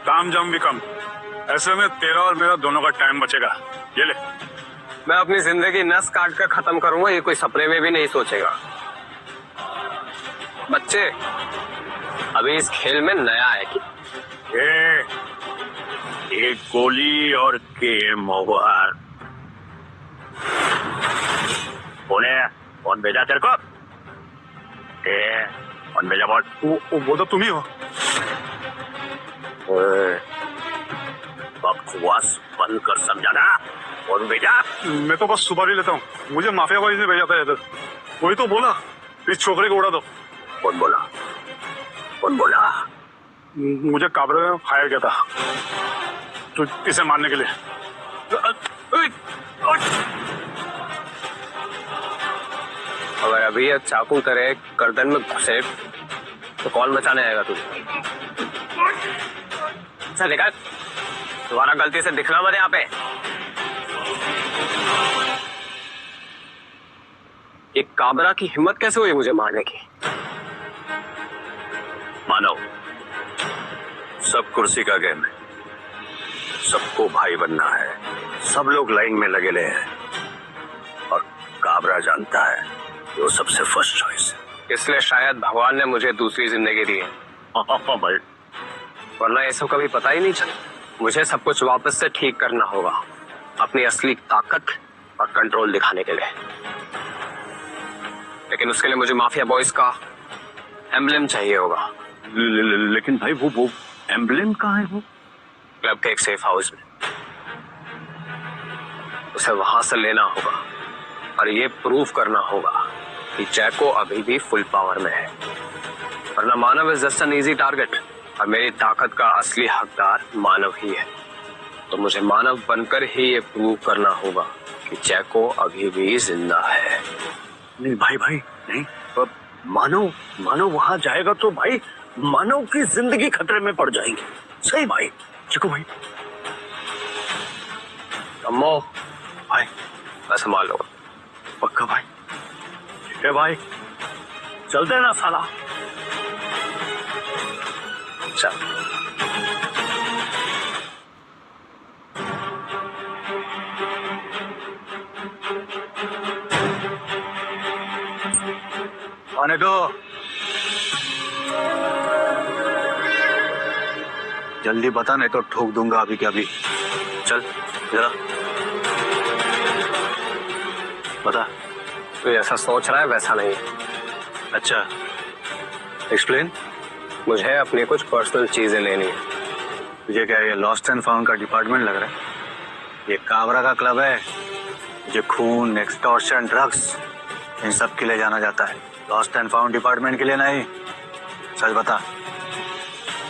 ताम जाम भी कम। ऐसे में तेरा और मेरा दोनों का टाइम बचेगा। ये ले। मैं अपनी जिंदगी नस काट कर खत्म करूंगा, ये कोई सपने में भी नहीं सोचेगा। बच्चे, अभी इस खेल में नया है कि ये गोली और गेम ओवर। कौन भेजा तेरे को? कौन भेजा बोल? वो तो तुम ही हो। बकवास बंद कर, समझाना। कौन भेजा? मैं तो बस सुपारी लेता हूँ, मुझे माफिया भाई ने भेजा था इधर। वही तो बोला इस छोकरे को उड़ा दो। कौन बोला? कौन बोला? मुझे काबरे ने हायर किया था तो इसे मारने के लिए। अगर अभी ये चाकू तेरे गर्दन में घुसे तो कौन बचाने आएगा तुझे? चल निकल, दोबारा गलती से दिखना मत यहाँ पे। एक काबरा की हिम्मत कैसे हुई मुझे मारने की? मानो सब कुर्सी का गेम है, सबको भाई बनना है, सब लोग लाइन में लगे हैं और काबरा जानता है कि वो सबसे फर्स्ट चॉइस है। इसलिए शायद भगवान ने मुझे दूसरी जिंदगी दी है। भाई, वरना ये सब कभी पता ही नहीं चला। मुझे सब कुछ वापस से ठीक करना होगा, अपनी असली ताकत और कंट्रोल दिखाने के लिए। लेकिन उसके लिए मुझे माफिया बॉयज का एम्बलम चाहिए होगा। लेकिन भाई वो एम्बलम कहाँ है? वो क्लब के एक सेफ हाउस में, उसे वहां से लेना होगा और ये प्रूव करना होगा कि जैको अभी भी फुल पावर में है। वरना Manav is just an easy target और मेरी ताकत का असली हकदार मानव ही है। तो मुझे मानव बनकर ही ये प्रूव करना होगा कि जैको अभी भी जिंदा है। नहीं भाई नहीं, मानव वहां जाएगा तो भाई मानव की जिंदगी खतरे में पड़ जाएगी। सही भाई, चिको भाई। अम्मो भाई, मैं संभाल लो। पक्का भाई? ठीक है भाई, चलते ना साला। चल। आने दो, जल्दी बता नहीं तो ठोक दूंगा अभी के अभी। चल जरा बता। तू जैसा सोच रहा है वैसा नहीं। अच्छा, एक्सप्लेन। मुझे अपनी कुछ पर्सनल चीजें लेनी है। तुझे क्या ये लॉस्ट एंड फाउंड का डिपार्टमेंट लग रहा है? ये काबरा का क्लब है। मुझे खून, एक्सटॉर्शन, ड्रग्स इन सब के लिए जाना जाता है, लॉस्ट एंड फाउंड डिपार्टमेंट के लिए नहीं। सच बता,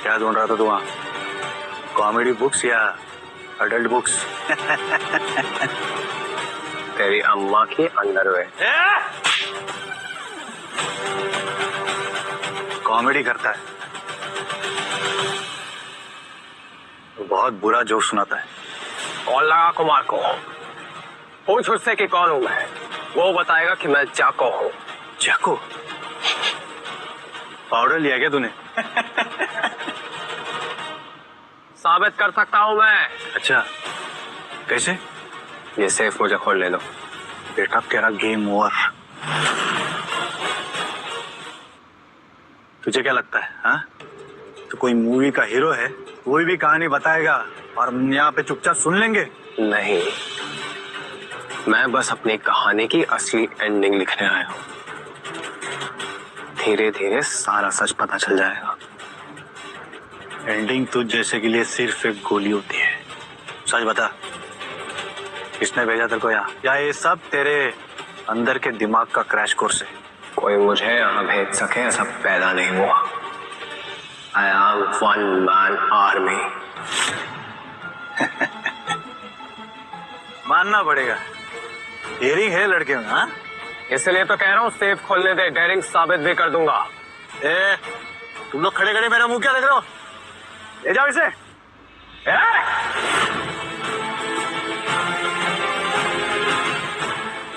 क्या ढूंढ रहा था तू वहाँ? कॉमेडी बुक्स या अडल्ट बुक्स? तेरी अम्मा की अंडरवेयर। कॉमेडी करता है, बहुत बुरा जोक सुनाता है। कौन लगा कुमार को? पूछ उससे कि कौन हूं मैं, वो बताएगा कि मैं जाको हूँ। जाको? पाउडर लिया क्या तूने? साबित कर सकता हूँ मैं। अच्छा, कैसे? ये सेफ मुझे खोल ले दो। बेटा तेरा गेम ओवर। तुझे क्या लगता है हाँ? तो कोई मूवी का हीरो है, कोई भी कहानी बताएगा और हम यहाँ पे चुपचाप सुन लेंगे? नहीं, मैं बस अपनी कहानी की असली एंडिंग लिखने आया हूँ। धीरे धीरे सारा सच पता चल जाएगा। एंडिंग तुझ जैसे के लिए सिर्फ एक गोली होती है। सच बता, किसने भेजा तेरे को यहाँ? या ये सब तेरे अंदर के दिमाग का क्रैश कोर्स है? कोई मुझे यहाँ भेज सके ऐसा पैदा नहीं हुआ। I am one man army. मानना पड़ेगा, हियरिंग है लड़के में। हाँ, इसलिए तो कह रहा हूँ सेफ खोलने दे, डेयरिंग साबित भी कर दूंगा। ए, तुम लोग खड़े खड़े मेरा मुंह क्या देख रहे हो? ले जाओ इसे।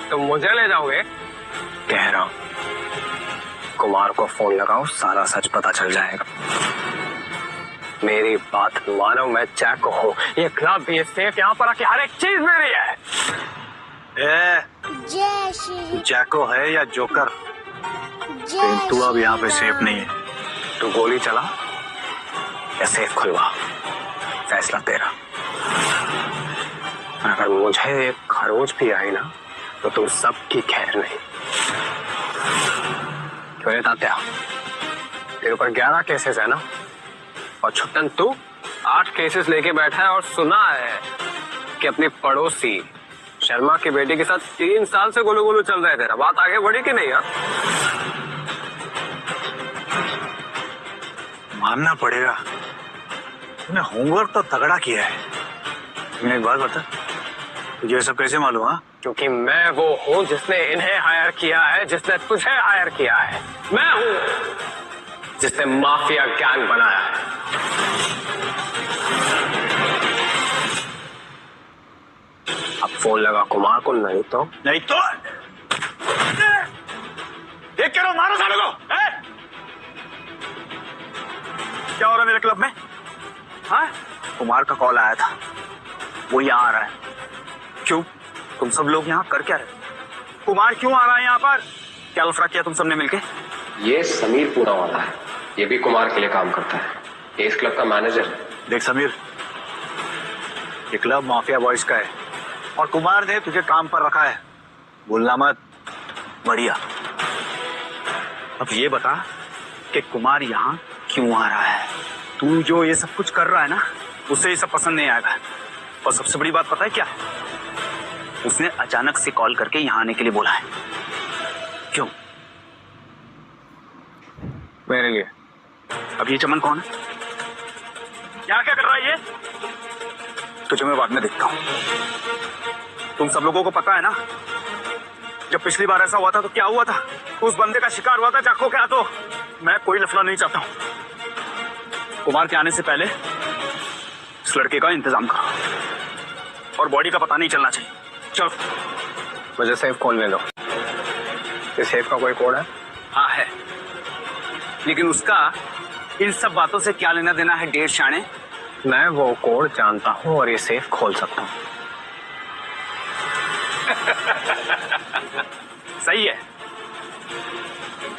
तुम मुझे ले जाओगे? कह रहा हूं कुमार को फोन लगाओ, सारा सच पता चल जाएगा। मेरी बात मानो, मैं जैको हूँ, ये क्लब, ये सेफ, यहाँ पर आके हर एक चीज मेरी है। जैको है या जोकर, लेकिन तू अब यहाँ पे सेफ नहीं है। तू गोली चला या सेफ खुलवा, फैसला तेरा। अगर मुझे एक खरोच भी आई ना तो तुम सबकी खैर नहीं। क्यों तात्या, तेरे ऊपर 11 केसेस है ना, और छुट्टन तू 8 केसेस लेके बैठा है। और सुना है कि अपनी पड़ोसी शर्मा की बेटी के साथ 3 साल से गोलू गोलू चल रहे थे। बात आगे बढ़ी कि नहीं यार? मानना पड़ेगा, तूने होमवर्क तो तगड़ा किया है। तुमने एक बात बता, तुझे ये सब कैसे मालूम? हाँ, क्योंकि मैं वो हूँ जिसने इन्हें हायर किया है, जिसने तुझे हायर किया है। मैं हूँ जिसने माफिया गैंग बनाया है। अब फोन लगा कुमार को, नहीं तो देख के मारो साले को। क्या हो रहा है मेरे क्लब में? हाँ, कुमार का कॉल आया था, वो यहाँ आ रहा है। क्यों? तुम सब लोग यहाँ कर क्या रहे? कुमार क्यों आ रहा है यहाँ पर? क्या लफड़ा किया तुम सबने मिलके? ये समीर पूरा वाला है, ये भी कुमार के लिए काम करता है, ये इस क्लब का मैनेजर है। देख समीर, ये क्लब माफिया बॉयज का है और कुमार ने तुझे काम पर रखा है, बोलना मत। बढ़िया। अब ये बता कि कुमार यहाँ क्यों आ रहा है? तू जो ये सब कुछ कर रहा है ना, उसे ये सब पसंद नहीं आएगा। और सबसे बड़ी बात पता है क्या? उसने अचानक से कॉल करके यहाँ आने के लिए बोला है। क्यों? मेरे लिए। अब ये चमन कौन है? यहाँ क्या कर रहा है ये? तुझे मैं बाद में देखता हूँ। तुम सब लोगों को पता है ना, जब पिछली बार ऐसा हुआ था तो क्या हुआ था? उस बंदे का शिकार हुआ था जाको के हाथों। मैं कोई लफड़ा नहीं चाहता हूँ। कुमार के आने से पहले इस लड़के का इंतजाम करो और बॉडी का पता नहीं चलना चाहिए। चलो, मुझे सेफ खोलने दो। इस सेफ का कोई कोड है? हाँ है, लेकिन उसका इन सब बातों से क्या लेना देना है? 1.5 शाने। मैं वो कोड जानता हूँ और ये सेफ खोल सकता हूँ। सही है,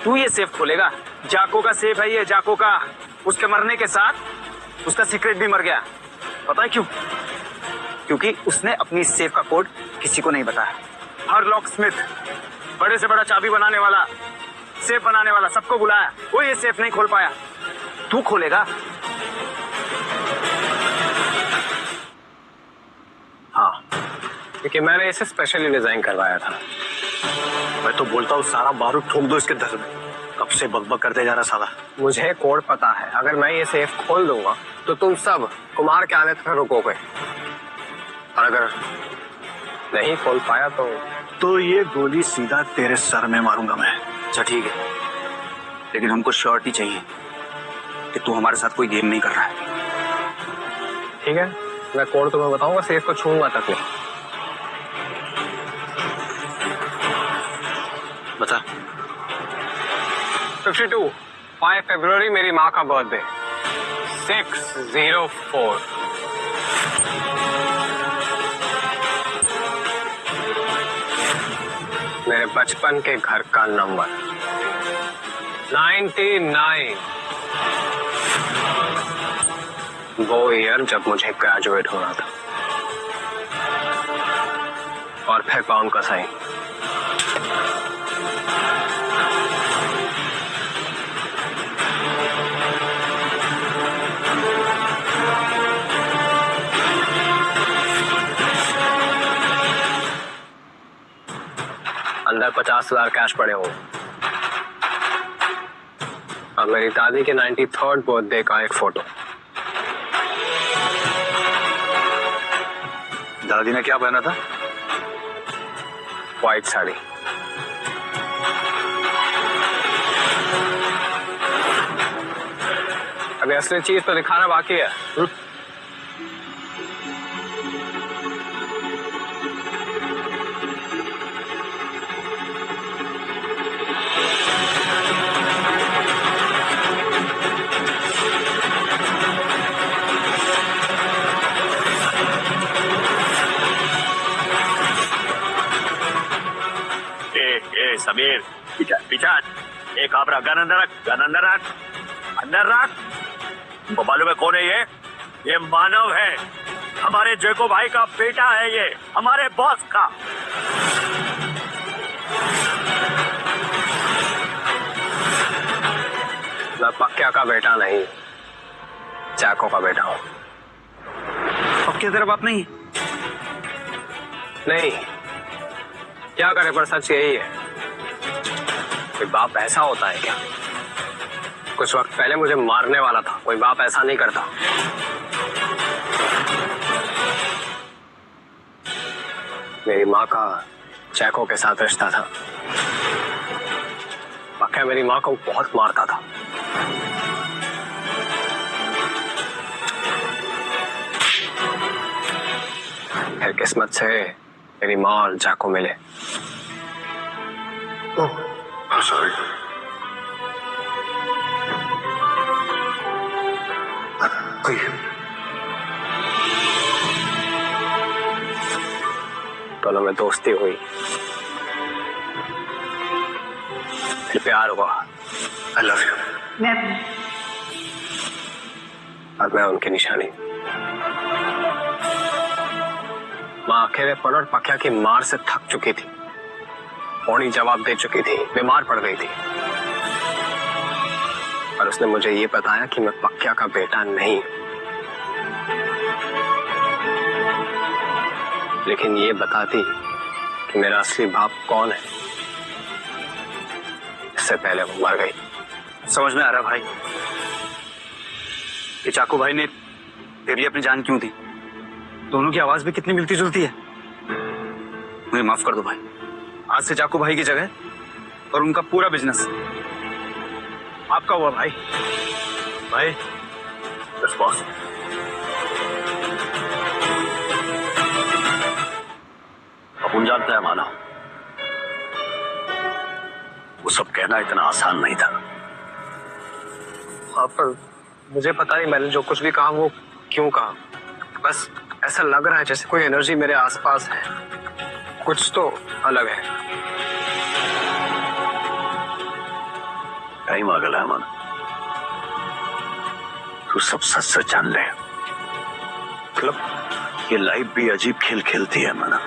तू ये सेफ खोलेगा। जाको का सेफ है ये, जाको का। उसके मरने के साथ उसका सीक्रेट भी मर गया। पता है क्यों? क्योंकि उसने अपनी सेफ का कोड किसी को नहीं बताया। हर लॉक स्मिथ, बड़े से बड़ा चाबी बनाने वाला, सेफ बनाने वाला, सबको बुलाया, वो ये सेफ नहीं खोल पाया। तू खोलेगा? हाँ, क्योंकि मैंने इसे स्पेशली डिजाइन करवाया था। मैं तो बोलता हूँ सारा बारूद ठोक दो इसके दर में। कब से बकबक करते जा रहा साला। मुझे कोड पता है, अगर मैं ये सेफ खोल दूंगा तो तुम सब कुमार के आने तक रुकोगे, और अगर नहीं खोल पाया तो ये गोली सीधा तेरे सर में मारूंगा मैं। अच्छा ठीक है, लेकिन हमको श्योरिटी चाहिए कि तू हमारे साथ कोई गेम नहीं कर रहा है। ठीक है, मैं कोड तुम्हें बताऊंगा, सेफ को छूंगा तक नहीं। बता। 52, 5 फरवरी मेरी माँ का बर्थडे। 604। मेरे बचपन के घर का नंबर 99। वो ईयर जब मुझे ग्रेजुएट होना था। और फिर पाउंड का साइन। अंदर 50,000 कैश पड़े हो, और मेरी दादी के 93rd बर्थडे का एक फोटो। दादी ने क्या पहना था? व्हाइट साड़ी। अभी असली चीज तो दिखाना बाकी है। समीर, पीछा एक आप रख, गन अंदर रख, गन अंदर रख, अंदर रख। तो मालूम है कौन है ये मानव है, हमारे जेको भाई का बेटा है, ये हमारे बॉस का। मैं पक्या का बेटा नहीं, जैको का बेटा हूँ। पक्के तेरा बाप नहीं? नहीं, क्या करे, पर सच यही है। कोई बाप ऐसा होता है क्या? कुछ वक्त पहले मुझे मारने वाला था, कोई बाप ऐसा नहीं करता। मेरी माँ का जैको के साथ रिश्ता था। पक्का मेरी माँ को बहुत मारता था। फिर किस्मत से मेरी माँ और जैको मिले। सॉरी। दोनों में दोस्ती हुई, फिर प्यार हुआ। I love you. और मैं उनकी निशानी। माँ अकेले पड़ और पक्या की मार से थक चुकी थी, पौनी जवाब दे चुकी थी, बीमार पड़ गई थी। और उसने मुझे ये बताया कि मैं पक्या का बेटा नहीं, लेकिन ये बताती कि मेरा असली बाप कौन है। इससे पहले वो मर गई। समझ में आ रहा भाई कि चाकू भाई ने तेरे लिए अपनी जान क्यों दी। दोनों की आवाज भी कितनी मिलती जुलती है। मुझे माफ कर दो भाई, आज से चाकू भाई की जगह और उनका पूरा बिजनेस आपका हुआ भाई। भाई बस बॉस, अपन जानता है माना, वो सब कहना इतना आसान नहीं था। हाँ, पर मुझे पता नहीं मैंने जो कुछ भी कहा वो क्यों कहा। बस ऐसा लग रहा है जैसे कोई एनर्जी मेरे आसपास है, कुछ तो अलग है। टाइम आ गया है माना, तू सब सच सच जान ले। मतलब ये लाइफ भी अजीब खेल खेलती है माना,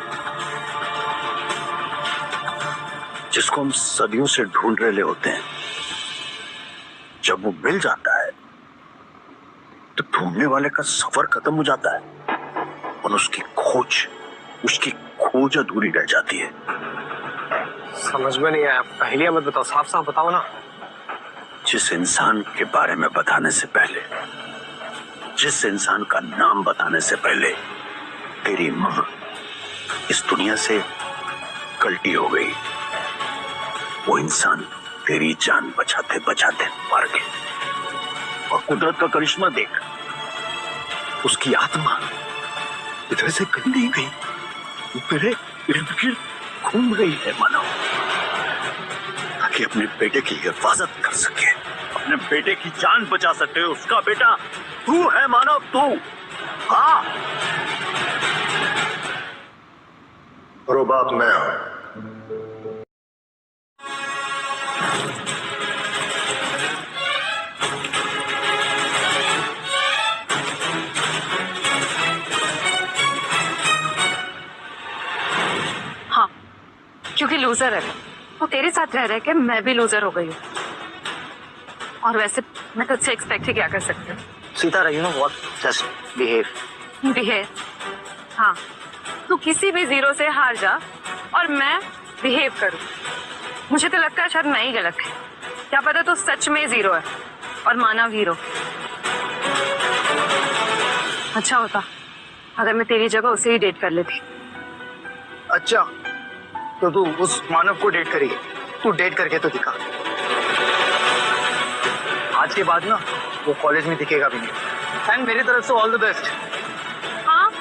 जिसको हम सदियों से ढूंढ रहे होते हैं। जब वो मिल जाता है तो ढूंढने वाले का सफर खत्म हो जाता है और उसकी खोज अधूरी रह जाती है। समझ में नहीं आया, पहले मत बताओ, साफ साफ बताओ ना। जिस इंसान के बारे में बताने से पहले, जिस इंसान का नाम बताने से पहले तेरी मां इस दुनिया से गलती हो गई, वो इंसान तेरी जान बचाते बचाते मर गए। और कुदरत का करिश्मा देख, उसकी आत्मा इधर से गंदी गई, मेरे इर्द गिर्द घूम रही है मानो, ताकि अपने बेटे की हिफाजत कर सके, अपने बेटे की जान बचा सके। उसका बेटा तू है मानो, तू। हाँ, और वो बाप मैं हूं। हाँ, क्योंकि लूजर है वो, तेरे साथ रह के मैं भी लूजर हो गई हूँ। और वैसे मैं तुझसे एक्सपेक्ट ही क्या कर सकती हूँ। Sita, you know what, just behave. हाँ, तू किसी भी जीरो से हार जा और मैं बिहेव करूँ। मुझे तो लगता है शायद मैं ही गलत है, क्या पता तो सच में जीरो है और मानव हीरो। अच्छा होता अगर मैं तेरी जगह उसे ही डेट कर लेती। अच्छा, तो तू उस मानव को डेट करेगी? तू डेट करके तो दिखा। आज के बाद ना वो कॉलेज में दिखेगा भी नहीं। एंड मेरी तरफ से ऑल द बेस्ट। हाँ,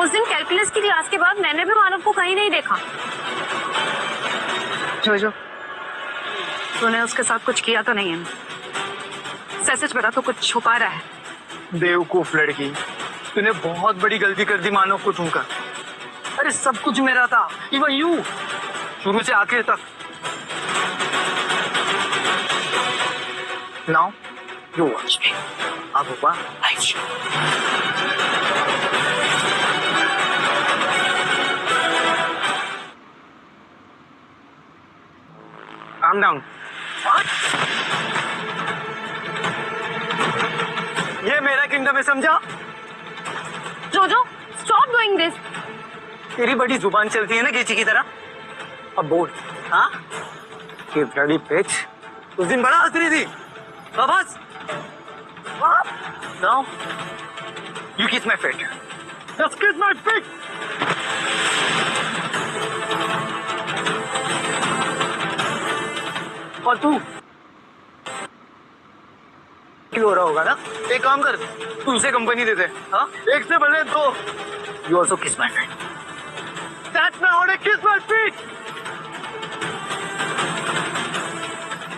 उस दिन कैलकुलस की क्लास के बाद मैंने भी मानव को कहीं नहीं देखा। जो तूने उसके साथ कुछ किया तो नहीं है? सच बता, तो कुछ छुपा रहा है। बेवकूफ लड़की, तूने बहुत बड़ी गलती कर दी मानव को चुनकर। अरे सब कुछ मेरा था, इवन यू, शुरू से आखिर तक। नाउ यू वॉच मी। अब हुआ लाइफ शो। Calm down. ये मेरा किंगडम है, समझा? जोजो, stop doing this. तेरी बड़ी जुबान चलती है ना केची की तरह। अब बोल, हाँ? ये ब्लडी पिच उस दिन बड़ा हंस रही थी। अब बस। Now, you kiss my feet. Just kiss my feet. और तू क्यों हो रहा होगा ना? एक काम कर, तू उसे कंपनी दे दे। हाँ? एक से बड़े दो। You also kiss my feet. That's my order. Kiss my feet.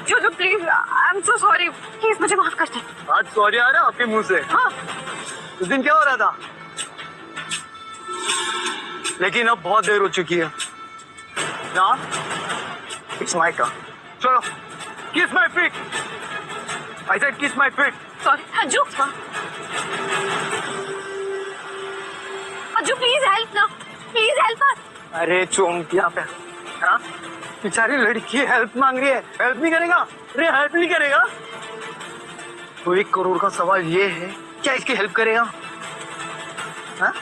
जोजो please, I am so sorry, please मुझे माफ कर दे। आज सॉरी आ रहा है आपके मुंह से? हाँ? उस दिन क्या हो रहा था? लेकिन अब बहुत देर हो चुकी है ना। It's my turn. चलो, किस माय फीट। आई सेड किस my feet. Sorry Ajju. Ajju please help ना, प्लीज हेल्प अस। अरे चोंकिया पे, हाँ? बेचारी लड़की हेल्प मांग रही है, हेल्प नहीं करेगा? अरे हेल्प नहीं करेगा तो 1 करोड़ का सवाल ये है, क्या इसकी हेल्प करेगा? हाँ?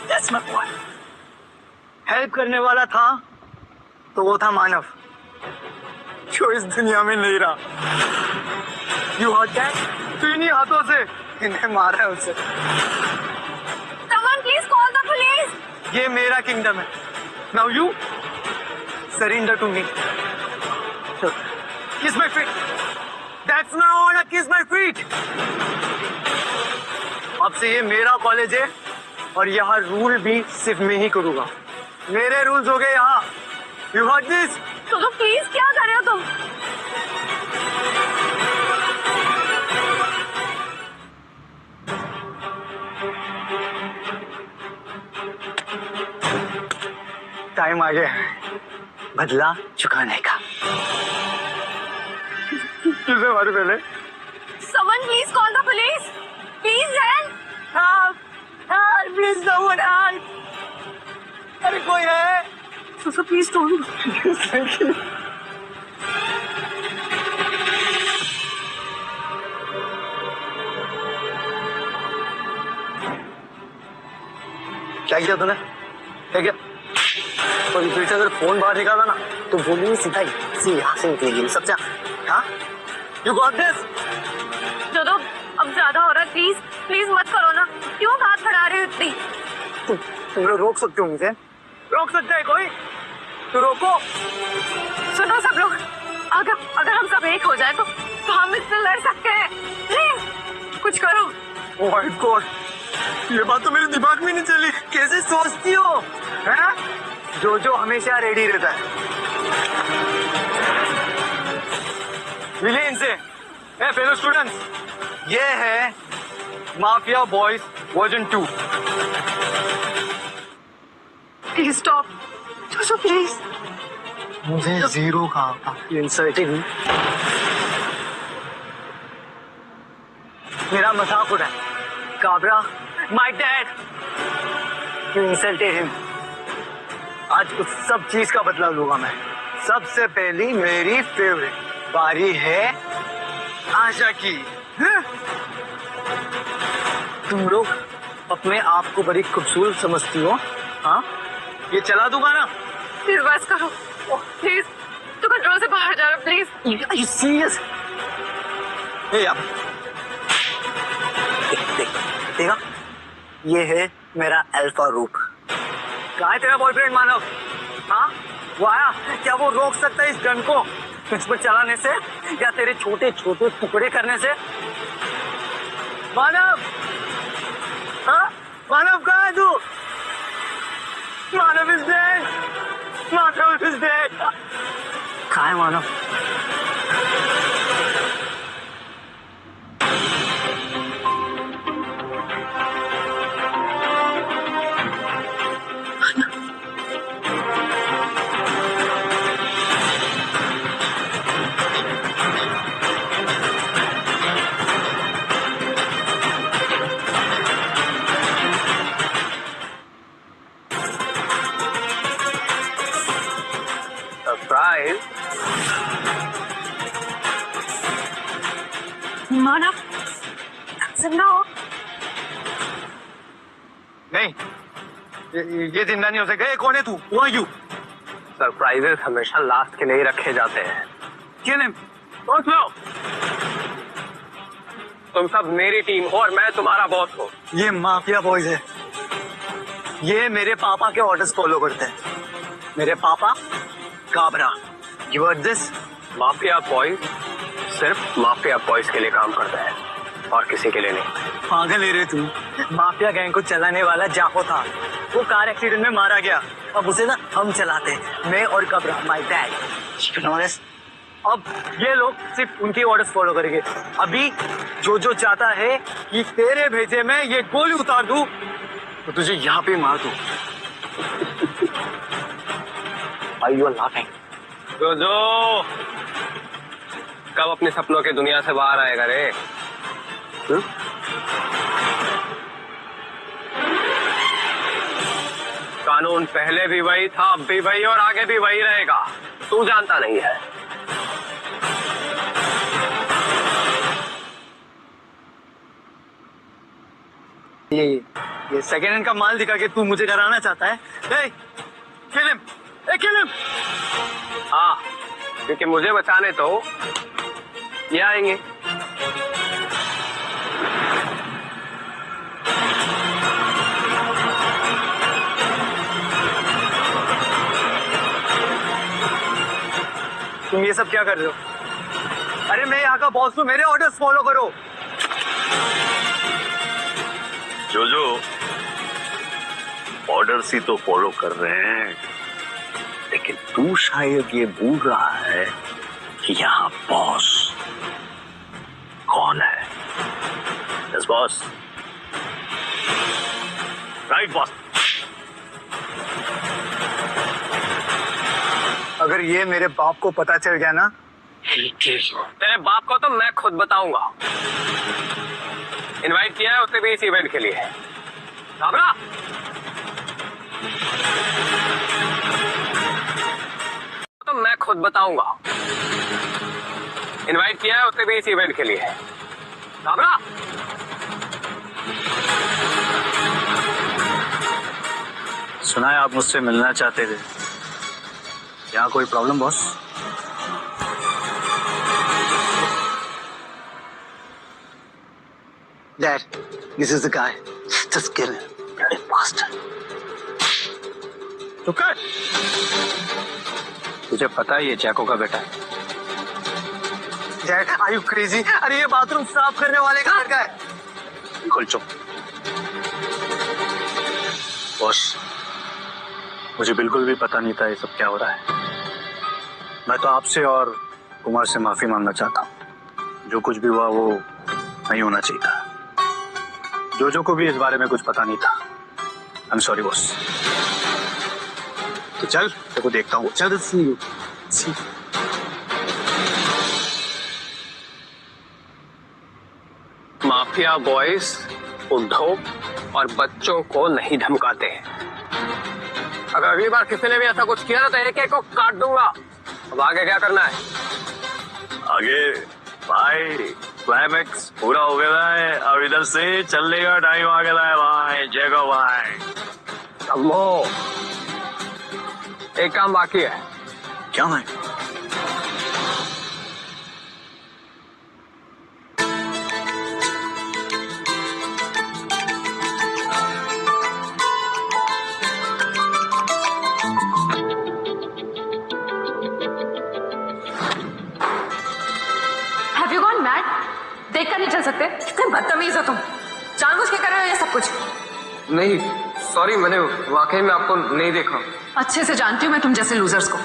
That's my point. हेल्प करने वाला था तो वो था मानव, जो इस दुनिया में नहीं रहा। You hurt that? तू इन्हीं हाथों से इन्हें मारा है उसे। Someone please call the police. ये मेरा किंगडम है। Now you surrender to me. Kiss my feet. That's my order. Kiss my feet. अब से ये मेरा कॉलेज है और यहाँ रूल भी सिर्फ मैं ही करूँगा। मेरे रूल्स हो गए यहाँ। You heard this? तो प्लीज क्या कर रहे हो तुम? टाइम आ गया है बदला चुकाने का। किसे मारे पहले? Someone please call the police. Please help. Help! Help! Please someone help! अरे कोई है? So please don't. Thank you. क्या किया तूने? क्या किया? और फिर से अगर फोन बाहर निकाला ना तो बोलेंगे सीधा ही सी यहाँ से निकलेगी सबसे। हाँ? You got this? जोजो अब ज्यादा हो रहा है, प्लीज प्लीज मत करो ना। क्यों हाथ बढ़ा रहे हो इतनी? तुम लोग रोक सकते हो मुझे? रोक सकते है कोई? तो रोको। सुनो सब लोग, अगर हम सब एक हो जाए तो हम इससे लड़ सकते हैं। प्लीज कुछ करो। ओह माय गॉड, ये बात तो मेरे दिमाग में नहीं चली। कैसे सोचती हो? हैं? जो हमेशा रेडी रहता है। मिले इनसे। फेलो स्टूडेंट्स, ये है mafia boys version 2। Please stop Jojo please. मुझे जीरो कहा था, इंसल्टिंग। मेरा मजाक उड़ा। Kabra, my dad, you insulted him. आज उस सब चीज का बदला लूंगा मैं। सबसे पहली मेरी फेवरेट बारी है आशा की। तुम लोग अपने आप को बड़ी खूबसूरत समझती हो, हाँ? ये चला दूंगा ना? प्लीज बस करो, प्लीज। तू कंट्रोल से बाहर जा रहा, प्लीज। Are you serious? देखा, ये है मेरा अल्फा रूप। कहाँ है तेरा बॉयफ्रेंड मानव? हाँ वो आया, क्या वो रोक सकता है इस गन को तुझ पर चलाने से या तेरे छोटे छोटे टुकड़े करने से? मानव, हाँ मानव कहाँ है तू? Manav is dead, Manav is dead. कहाँ है मानव? सरप्राइज? मानव जिंदा हो? नहीं, ये जिंदा नहीं हो सकता। कौन है तू? Who are you? सरप्राइजेस हमेशा लास्ट के लिए ही रखे जाते हैं। क्या नेम? सोच लो, तुम सब मेरी टीम हो और मैं तुम्हारा बॉस हूँ। ये माफिया बॉयज है। ये मेरे पापा के ऑर्डर्स फॉलो करते हैं। मेरे पापा Kabra. You heard this? Mafia boys सिर्फ माफिया बॉयज के लिए काम करते हैं और किसी के लिए नहीं। पागल है रे तू। माफिया गैंग को चलाने वाला जाको था, वो कार एक्सीडेंट में मारा गया। अब उसे ना हम चलाते हैं, मैं और कबरा, माय डैड। अब ये लोग सिर्फ उनके ऑर्डर्स फॉलो करेंगे। अभी जो चाहता है कि तेरे भेजे में ये गोली उतार दूं तो तुझे यहाँ पे मार दूं। Why you are laughing? जो कब अपने सपनों की दुनिया से बाहर आएगा रे? कानून पहले भी वही था, अब भी वही और आगे भी वही रहेगा। तू जानता नहीं है। ये सेकेंड हैंड का माल दिखा के तू मुझे डराना चाहता है? Kill him, kill him. हाँ, क्योंकि मुझे बचाने तो ये आएंगे। तुम ये सब क्या कर रहे हो? अरे मैं यहाँ का बॉस हूँ, मेरे ऑर्डर्स फॉलो करो। जो ऑर्डर्स ही तो फॉलो कर रहे हैं, लेकिन तू शायद ये भूल रहा है कि यहाँ बॉस कौन है। Yes boss, right boss. अगर ये मेरे बाप को पता चल गया ना, तेरे बाप को तो मैं खुद बताऊंगा। इनवाइट किया है उसे भी इस इवेंट के लिए। घबरा, तो मैं खुद बताऊंगा। इनवाइट किया है उसे भी इस इवेंट के लिए। घबरा, सुना है आप मुझसे मिलना चाहते थे। यहाँ कोई problem boss? Dad, this is the guy. Just kill him. Bloody bastard. तो कर। तुझे पता है ये जैको का बेटा है? Dad, are you crazy? अरे ये बाथरूम साफ करने वाले का लड़का है। खोल चुप। बॉस, मुझे बिल्कुल भी पता नहीं था ये सब क्या हो रहा है। मैं तो आपसे और कुमार से माफी मांगना चाहता हूँ। जो कुछ भी हुआ वो नहीं होना चाहिए था। जो को भी इस बारे में कुछ पता नहीं था। I am sorry boss. तो चल, तेरे को देखता हूँ। चल, सी माफिया बॉयज उद्धव और बच्चों को नहीं धमकाते हैं। अगर अगली बार किसी ने भी ऐसा कुछ किया ना तो एक एक को काट दूंगा। अब आगे क्या करना है? आगे भाई क्लाइमैक्स पूरा हो गया है। अब इधर से चलने का टाइम आ गया है भाई। जय भाई। अम्मो, एक काम बाकी है। क्या भाई? देख कर नहीं चल सकते? कितने बदतमीज हो तुम, जानबूझ के कर रहे हो ये सब कुछ। नहीं सॉरी, मैंने वाकई में आपको नहीं देखा। अच्छे से जानती हूँ मैं तुम जैसे लूजर्स को।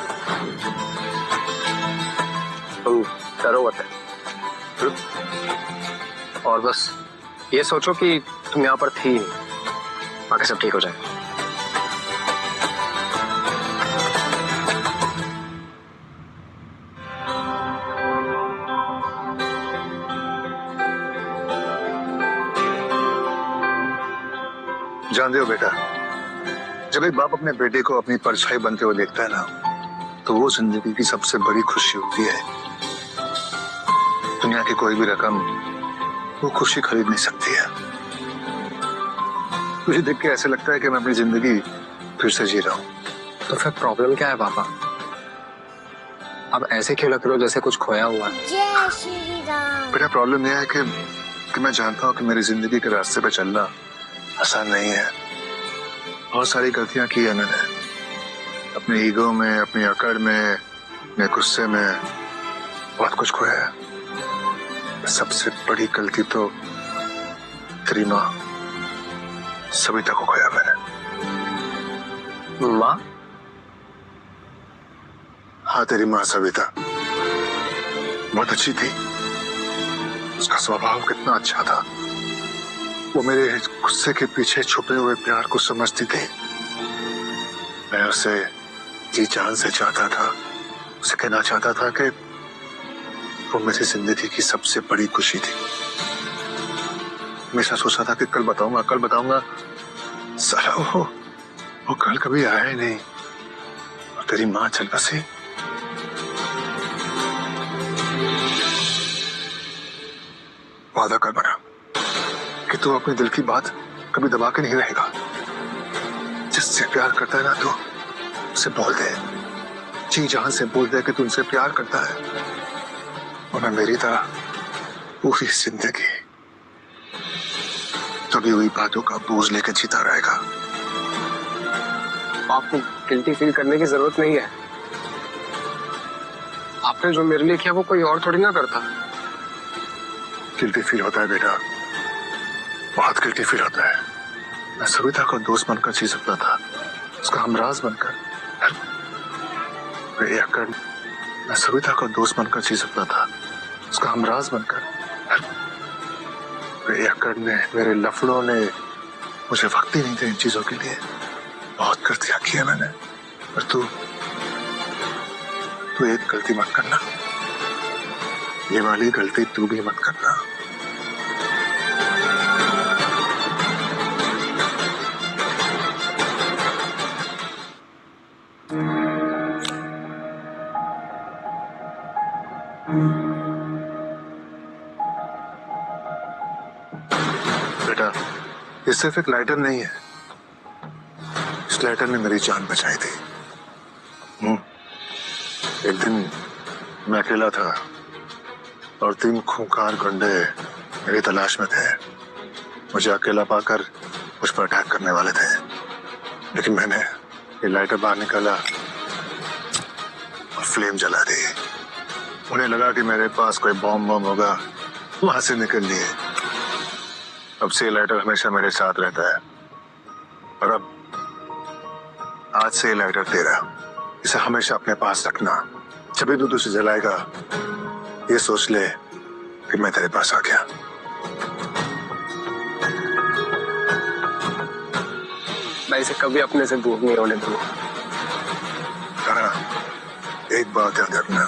तुम डरो मत, और बस ये सोचो कि तुम यहाँ पर थी, बाकी सब ठीक हो जाएगा। जानते हो बेटा, जब एक बाप अपने बेटे को अपनी परछाई बनते हुए देखता है ना, तो वो जिंदगी की सबसे बड़ी खुशी होती है। दुनिया की कोई भी रकम वो खुशी खरीद नहीं सकती है। मुझे देख के ऐसे लगता है कि मैं अपनी जिंदगी फिर से जी रहा हूँ। तो फिर प्रॉब्लम क्या है पापा? अब ऐसे क्यों लग रहे हो जैसे कुछ खोया हुआ है? जय श्री राम। बेटा प्रॉब्लम यह है कि मैं जानता हूँ कि मेरी जिंदगी के रास्ते पे चलना आसान नहीं है। बहुत सारी गलतियां की है मैंने, अपने ईगो में, अपनी अकड़ में, अपने गुस्से में बहुत कुछ खोया है। सबसे बड़ी गलती तो तेरी माँ सविता को खोया मैंने। माँ? हाँ, तेरी माँ सविता बहुत अच्छी थी। उसका स्वभाव कितना अच्छा था। वो मेरे गुस्से के पीछे छुपे हुए प्यार को समझती थी। मैं उसे जी जान से चाहता था। उसे कहना चाहता था कि वो मेरी जिंदगी की सबसे बड़ी खुशी थी। हमेशा सोचता था कि कल बताऊंगा, कल बताऊंगा। साला वो कल कभी आया ही नहीं। और तेरी माँ चल बसी। वादा कर बना कि तू अपने दिल की बात कभी दबा के नहीं रहेगा। जिससे प्यार करता है ना, तू उसे बोल दे, जी जान से बोल दे कि तू उनसे प्यार करता है। और मेरी तरह पूरी जिंदगी तभी हुई बातों का बोझ लेकर जीता रहेगा। आपको गिल्टी फील करने की जरूरत नहीं है। आपने जो मेरे लिए किया वो कोई और थोड़ी ना करता। गिल्टी फील होता है बेटा, बहुत गिल्टी फील होता है। मैं सविता को दोस्त बनकर जी सकता था, उसका हमराज बनकर। मैं सविता को दोस्त बनकर जी सकता था, उसका हमराज बनकर। अकड़ ने, मेरे लफड़ों ने मुझे वक्त ही नहीं दिया इन चीजों के लिए। बहुत गलतियां की है मैंने। पर तू एक गलती मत करना, ये वाली गलती तू भी मत करना। बेटा, ये सिर्फ एक लाइटर नहीं है। इस लाइटर ने मेरी जान बचाई थी। एक दिन मैं अकेला था और 3 खूंखार गुंडे मेरी तलाश में थे। मुझे अकेला पाकर मुझ पर अटैक करने वाले थे, लेकिन मैंने ये लाइटर बाहर निकाला और फ्लेम जला दी। उन्हें लगा कि मेरे पास कोई बॉम्ब होगा, वहां से निकल लिए। अब से लाइटर हमेशा मेरे साथ रहता है। और अब आज से लाइटर तेरा, इसे हमेशा अपने पास रखना। जब भी तू उसे जलाएगा, ये सोच ले कि मैं तेरे पास आ गया। मैं इसे कभी अपने से दूर नहीं होने दूंगा। एक बात याद रखना,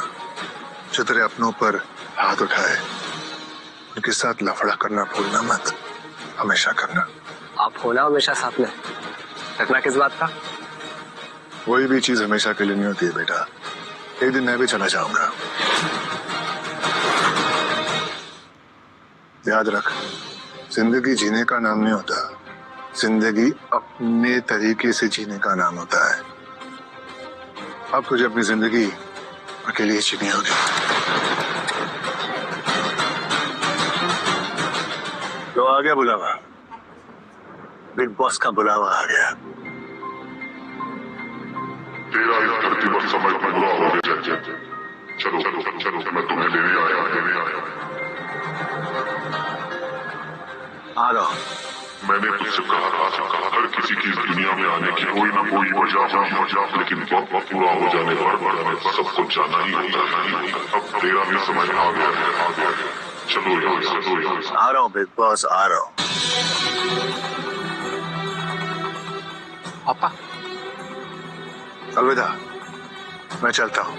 जो तेरे अपनों पर हाथ उठाए उनके साथ लफड़ा करना भूलना मत, हमेशा करना। आप होना हमेशा साथ में, रखना किस बात का? कोई भी चीज हमेशा के लिए नहीं होती है बेटा। एक दिन मैं भी चला जाऊंगा। याद रख, जिंदगी जीने का नाम नहीं होता, जिंदगी अपने तरीके से जीने का नाम होता है। अब तुझे अपनी जिंदगी अकेली ही जीनी होगी। तो आ गया बुलावा, बिग बॉस का बुलावा आ गया। तेरा इस धरती पर समय पूरा हो गया। चलो मैं तुम्हें लेने आया। आ रहा हूं। मैंने तुझसे कहा था हर किसी की इस दुनिया में आने की कोई ना कोई वजह, लेकिन वक्त पूरा हो जाने पर सबको जाना ही होता है। अब तेरा भी समय आ गया है। चलो यहाँ। आ रहा हूँ बिग बॉस, आ रहा हूँ। पापा अलविदा, मैं चलता हूँ।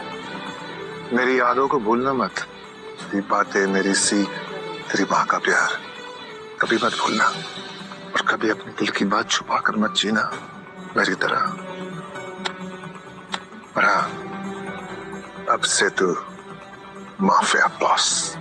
मेरी यादों को भूलना मत। तेरी बातें, मेरी सीख, तेरी माँ का प्यार कभी मत भूलना। और कभी अपने दिल की बात छुपा कर मत जीना मेरी तरह। और हाँ, अब से तू माफिया बॉस।